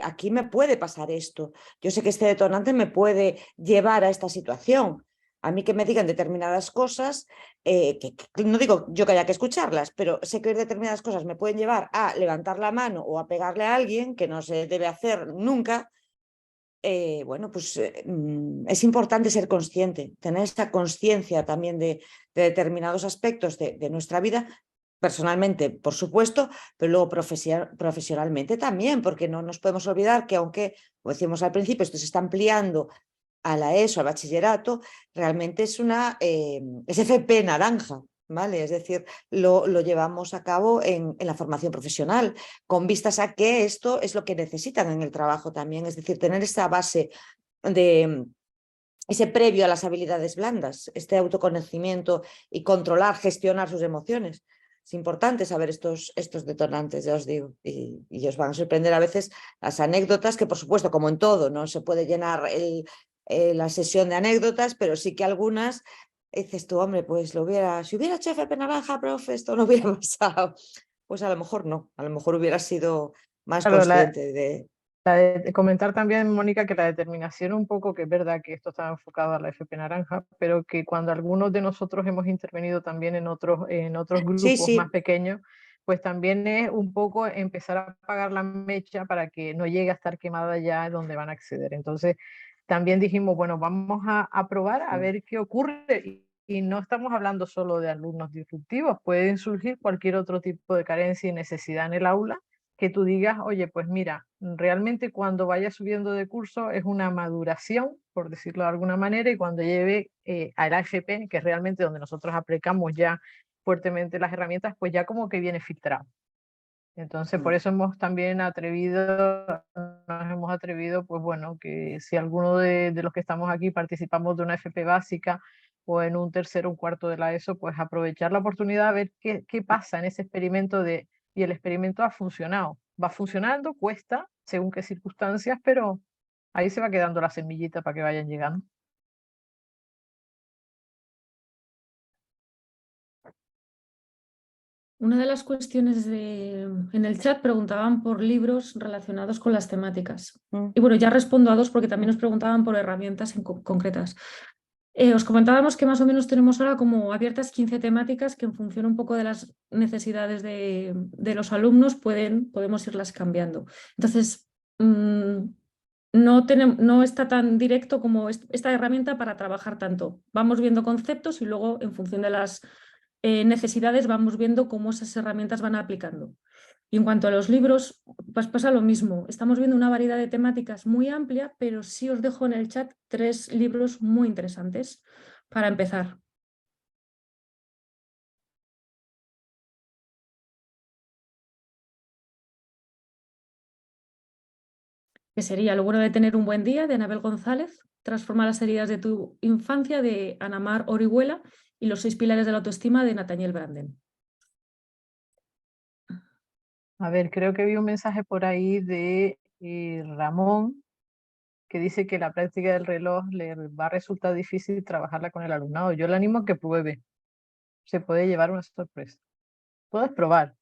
aquí me puede pasar esto. Yo sé que este detonante me puede llevar a esta situación. A mí que me digan determinadas cosas, que no digo yo que haya que escucharlas, pero sé que determinadas cosas me pueden llevar a levantar la mano o a pegarle a alguien, que no se debe hacer nunca. Bueno, pues es importante ser consciente, tener esta conciencia también de determinados aspectos de nuestra vida, personalmente, por supuesto, pero luego profesionalmente también, porque no nos podemos olvidar que aunque, como decíamos al principio, esto se está ampliando a la ESO, al bachillerato, realmente es es FP naranja, ¿vale? Es decir, lo llevamos a cabo en la formación profesional, con vistas a que esto es lo que necesitan en el trabajo también, es decir, tener esa base de ese previo a las habilidades blandas, este autoconocimiento y controlar, gestionar sus emociones. Es importante saber estos detonantes, ya os digo, y os van a sorprender a veces las anécdotas, que por supuesto, como en todo, no se puede llenar la sesión de anécdotas, pero sí que algunas dices tú, hombre, pues si hubiera hecho FP naranja, profe, esto no hubiera pasado. Pues a lo mejor no, a lo mejor hubiera sido más
Claro,
consciente de...
comentar también, Mónica, que la determinación un poco, que es verdad que esto está enfocado a la FP Naranja, pero que cuando algunos de nosotros hemos intervenido también en otros
Sí,
grupos más
sí.
pequeños, pues también es un poco empezar a apagar la mecha para que no llegue a estar quemada ya donde van a acceder. Entonces, también dijimos, bueno, vamos a probar a ver qué ocurre. Y no estamos hablando solo de alumnos disruptivos, pueden surgir cualquier otro tipo de carencia y necesidad en el aula que tú digas, oye, pues mira, realmente cuando vaya subiendo de curso es una maduración, por decirlo de alguna manera, y cuando lleve al AFP, que es realmente donde nosotros aplicamos ya fuertemente las herramientas, pues ya como que viene filtrado. Entonces, por eso nos hemos atrevido, pues bueno, que si alguno de los que estamos aquí participamos de una FP básica o en un tercero o un cuarto de la ESO, pues aprovechar la oportunidad a ver qué pasa en ese experimento y el experimento ha funcionado. Va funcionando, cuesta, según qué circunstancias, pero ahí se va quedando la semillita para que vayan llegando.
Una de las cuestiones en el chat preguntaban por libros relacionados con las temáticas. Y bueno, ya respondo a dos porque también nos preguntaban por herramientas concretas. Os comentábamos que más o menos tenemos ahora como abiertas 15 temáticas que en función un poco de las necesidades de los alumnos podemos irlas cambiando. Entonces, no está tan directo como esta herramienta para trabajar tanto. Vamos viendo conceptos y luego en función de las necesidades vamos viendo cómo esas herramientas van aplicando. Y en cuanto a los libros, pues pasa lo mismo. Estamos viendo una variedad de temáticas muy amplia, pero sí os dejo en el chat 3 libros muy interesantes para empezar. que sería Lo bueno de tener un buen día, de Anabel González, Transforma las heridas de tu infancia, de Ana Mar Orihuela, y Los 6 pilares de la autoestima, de Nathaniel Branden.
A ver, creo que vi un mensaje por ahí de Ramón, que dice que la práctica del reloj le va a resultar difícil trabajarla con el alumnado. Yo le animo a que pruebe. Se puede llevar una sorpresa. Puedes probar.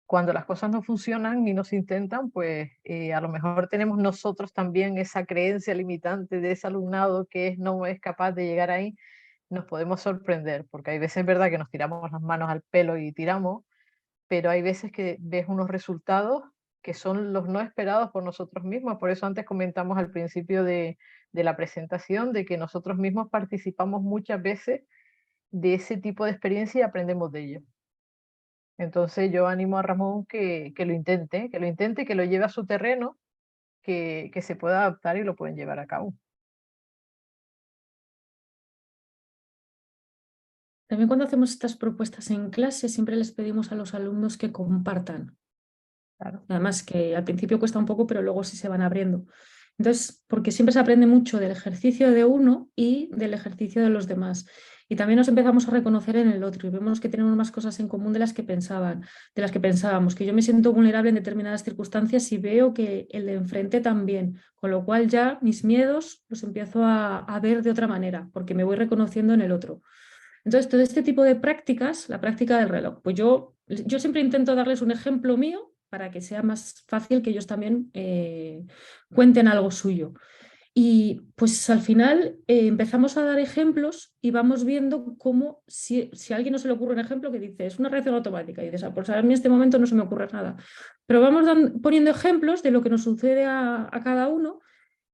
Cuando las cosas no funcionan y no se intentan, pues a lo mejor tenemos nosotros también esa creencia limitante de ese alumnado que no es capaz de llegar ahí. Nos podemos sorprender, porque hay veces es verdad que nos tiramos las manos al pelo y tiramos, pero hay veces que ves unos resultados que son los no esperados por nosotros mismos. Por eso antes comentamos al principio de la presentación de que nosotros mismos participamos muchas veces de ese tipo de experiencia y aprendemos de ello. Entonces yo animo a Ramón que lo intente, que lo lleve a su terreno, que se pueda adaptar y lo pueden llevar a cabo.
También cuando hacemos estas propuestas en clase, siempre les pedimos a los alumnos que compartan.
Claro.
Además que al principio cuesta un poco, pero luego sí se van abriendo. Entonces, porque siempre se aprende mucho del ejercicio de uno y del ejercicio de los demás. Y también nos empezamos a reconocer en el otro y vemos que tenemos más cosas en común de las que pensábamos, que yo me siento vulnerable en determinadas circunstancias y veo que el de enfrente también, con lo cual ya mis miedos los empiezo a ver de otra manera, porque me voy reconociendo en el otro. Entonces, todo este tipo de prácticas, la práctica del reloj, pues yo siempre intento darles un ejemplo mío para que sea más fácil que ellos también cuenten algo suyo. Y pues al final empezamos a dar ejemplos y vamos viendo cómo, si a alguien no se le ocurre un ejemplo que dice, es una reacción automática, y dices, pues a mí en este momento no se me ocurre nada. Pero vamos poniendo ejemplos de lo que nos sucede a cada uno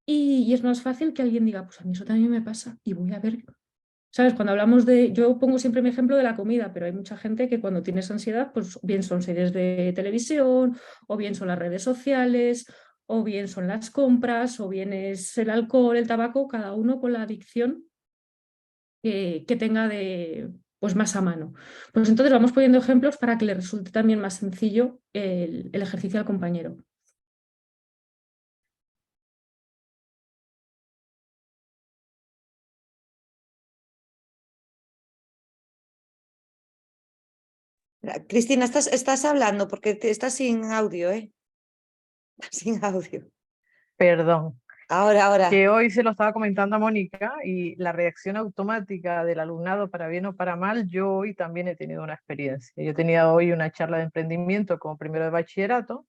y es más fácil que alguien diga, pues a mí eso también me pasa y voy a ver. ¿Sabes? Cuando hablamos yo pongo siempre mi ejemplo de la comida, pero hay mucha gente que cuando tienes ansiedad, pues bien son series de televisión, o bien son las redes sociales, o bien son las compras, o bien es el alcohol, el tabaco, cada uno con la adicción que tenga pues más a mano. Pues entonces vamos poniendo ejemplos para que le resulte también más sencillo el ejercicio al compañero.
Cristina, estás hablando porque estás sin audio, ¿eh? Sin audio.
Perdón.
Ahora.
Que hoy se lo estaba comentando a Mónica y la reacción automática del alumnado, para bien o para mal, yo hoy también he tenido una experiencia. Yo tenía hoy una charla de emprendimiento como primero de bachillerato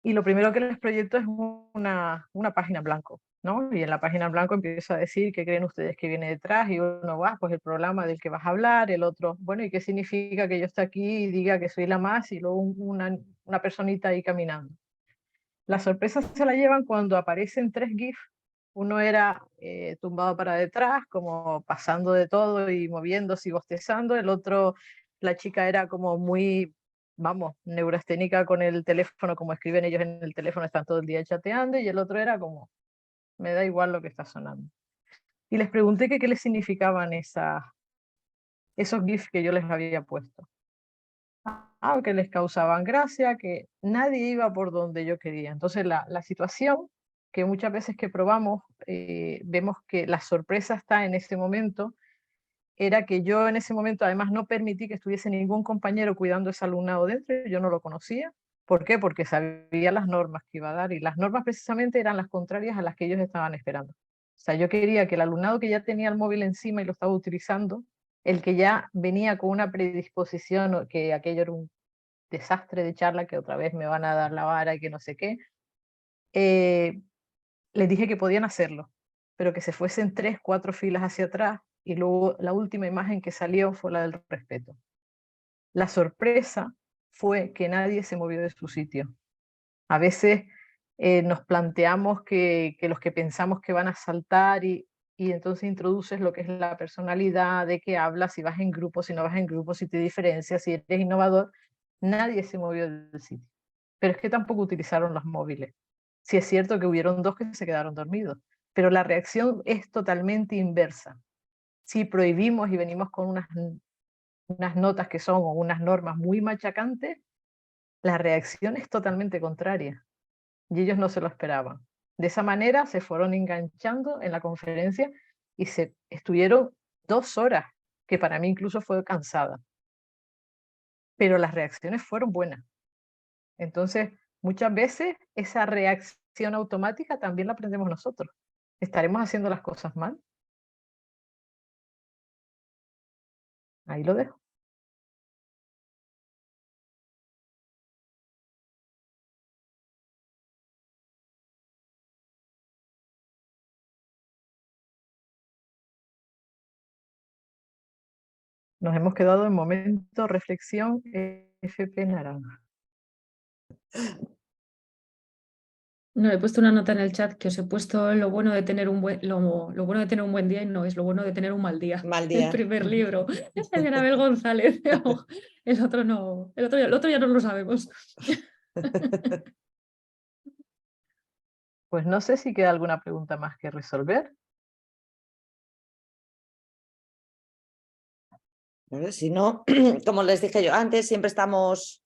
y lo primero que les proyecto es una página en blanco, ¿no? Y en la página en blanco empiezo a decir qué creen ustedes que viene detrás y uno va, pues el programa del que vas a hablar, el otro, bueno, ¿y qué significa que yo esté aquí y diga que soy la más y luego una personita ahí caminando? La sorpresa se la llevan cuando aparecen 3 GIFs. Uno era tumbado para detrás, como pasando de todo y moviéndose y bostezando. El otro, la chica era como muy, vamos, neurasténica con el teléfono, como escriben ellos en el teléfono, están todo el día chateando. Y el otro era como, me da igual lo que está sonando. Y les pregunté qué les significaban esos GIFs que yo les había puesto. Que les causaban gracia, que nadie iba por donde yo quería. Entonces la situación que muchas veces que probamos, vemos que la sorpresa está en ese momento, era que yo en ese momento además no permití que estuviese ningún compañero cuidando ese alumnado dentro, yo no lo conocía. ¿Por qué? Porque sabía las normas que iba a dar y las normas precisamente eran las contrarias a las que ellos estaban esperando. O sea, yo quería que el alumnado que ya tenía el móvil encima y lo estaba utilizando, el que ya venía con una predisposición, que aquello era un desastre de charla, que otra vez me van a dar la vara y que no sé qué, les dije que podían hacerlo, pero que se fuesen 3, 4 filas hacia atrás y luego la última imagen que salió fue la del respeto. La sorpresa fue que nadie se movió de su sitio. A veces nos planteamos que los que pensamos que van a saltar y entonces introduces lo que es la personalidad, de qué hablas, si vas en grupo, si no vas en grupo, si te diferencias, si eres innovador. Nadie se movió del sitio. Pero es que tampoco utilizaron los móviles. Sí es cierto que hubieron 2 que se quedaron dormidos, pero la reacción es totalmente inversa. Si prohibimos y venimos con unas notas que son o unas normas muy machacantes, la reacción es totalmente contraria. y ellos no se lo esperaban. De esa manera se fueron enganchando en la conferencia y estuvieron 2 horas, que para mí incluso fue cansada. Pero las reacciones fueron buenas. Entonces, muchas veces esa reacción automática también la aprendemos nosotros. ¿Estaremos haciendo las cosas mal? Ahí lo dejo. Nos hemos quedado en momento reflexión FP Naranja.
No, he puesto una nota en el chat que os he puesto lo bueno de tener un buen, lo bueno de tener un buen día y no es lo bueno de tener un mal día.
Mal
El
día.
primer libro de Anabel González. El otro no, el otro ya no lo sabemos.
Pues no sé si queda alguna pregunta más que resolver.
Bueno, si no, como les dije yo antes, siempre estamos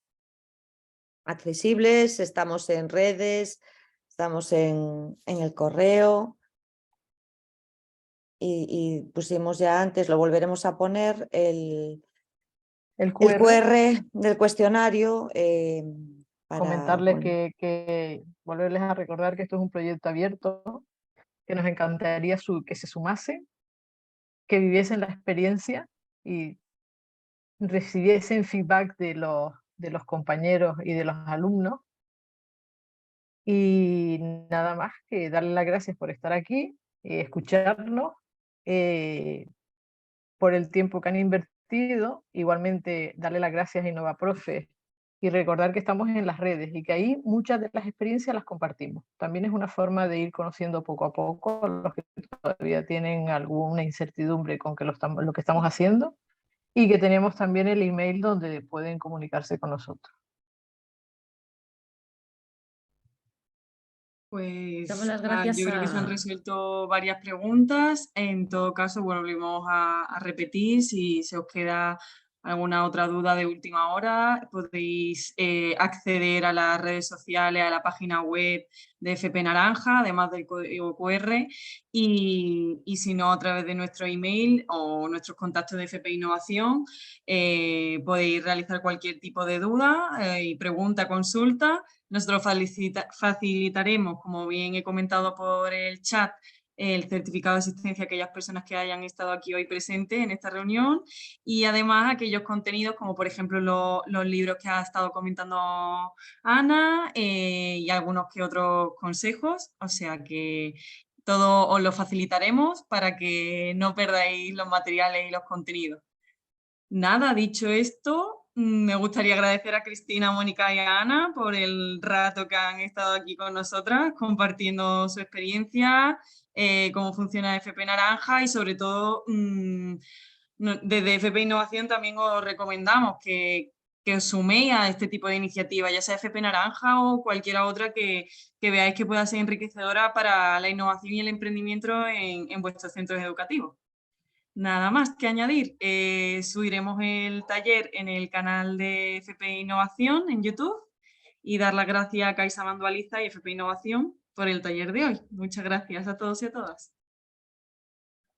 accesibles, estamos en redes, estamos en el correo y pusimos ya antes, lo volveremos a poner, el QR del cuestionario. Para,
comentarles
bueno,
que volverles a recordar que esto es un proyecto abierto, que nos encantaría que se sumasen, que viviesen la experiencia y recibiesen feedback de los compañeros y de los alumnos. Y nada más que darle las gracias por estar aquí, escucharnos, por el tiempo que han invertido. Igualmente darle las gracias a InnovaProfe y recordar que estamos en las redes y que ahí muchas de las experiencias las compartimos. También es una forma de ir conociendo poco a poco a los que todavía tienen alguna incertidumbre con lo que estamos haciendo, y que tenemos también el email donde pueden comunicarse con nosotros.
Pues
Damos las gracias
yo creo que se han
a...
resuelto varias preguntas. En todo caso, volvemos a repetir. Si se os queda alguna otra duda de última hora, podéis acceder a las redes sociales, a la página web de FP Naranja, además del código QR, y si no, a través de nuestro email o nuestros contactos de FP Innovación, podéis realizar cualquier tipo de duda y pregunta, consulta. Nosotros facilitaremos, como bien he comentado por el chat, el certificado de asistencia a aquellas personas que hayan estado aquí hoy presentes en esta reunión, y además aquellos contenidos como por ejemplo los libros que ha estado comentando Ana, y algunos que otros consejos. O sea que todo os lo facilitaremos para que no perdáis los materiales y los contenidos. Nada, dicho esto, me gustaría agradecer a Cristina, Mónica y a Ana por el rato que han estado aquí con nosotras, compartiendo su experiencia, cómo funciona FP Naranja, y sobre todo desde FP Innovación también os recomendamos que os suméis a este tipo de iniciativas, ya sea FP Naranja o cualquiera otra que veáis que pueda ser enriquecedora para la innovación y el emprendimiento en vuestros centros educativos. Nada más que añadir, subiremos el taller en el canal de FP Innovación en YouTube, y dar las gracias a CaixaBank Dualiza y FP Innovación por el taller de hoy. Muchas gracias a todos y a todas.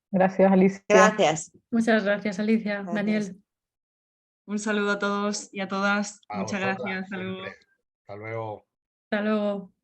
Gracias, Alicia.
gracias.
Muchas gracias, Alicia,
Gracias.
Daniel.
Un saludo a todos y a todas.
A
Muchas
vosotras,
gracias. Hasta luego.
siempre. Hasta luego.
Hasta luego.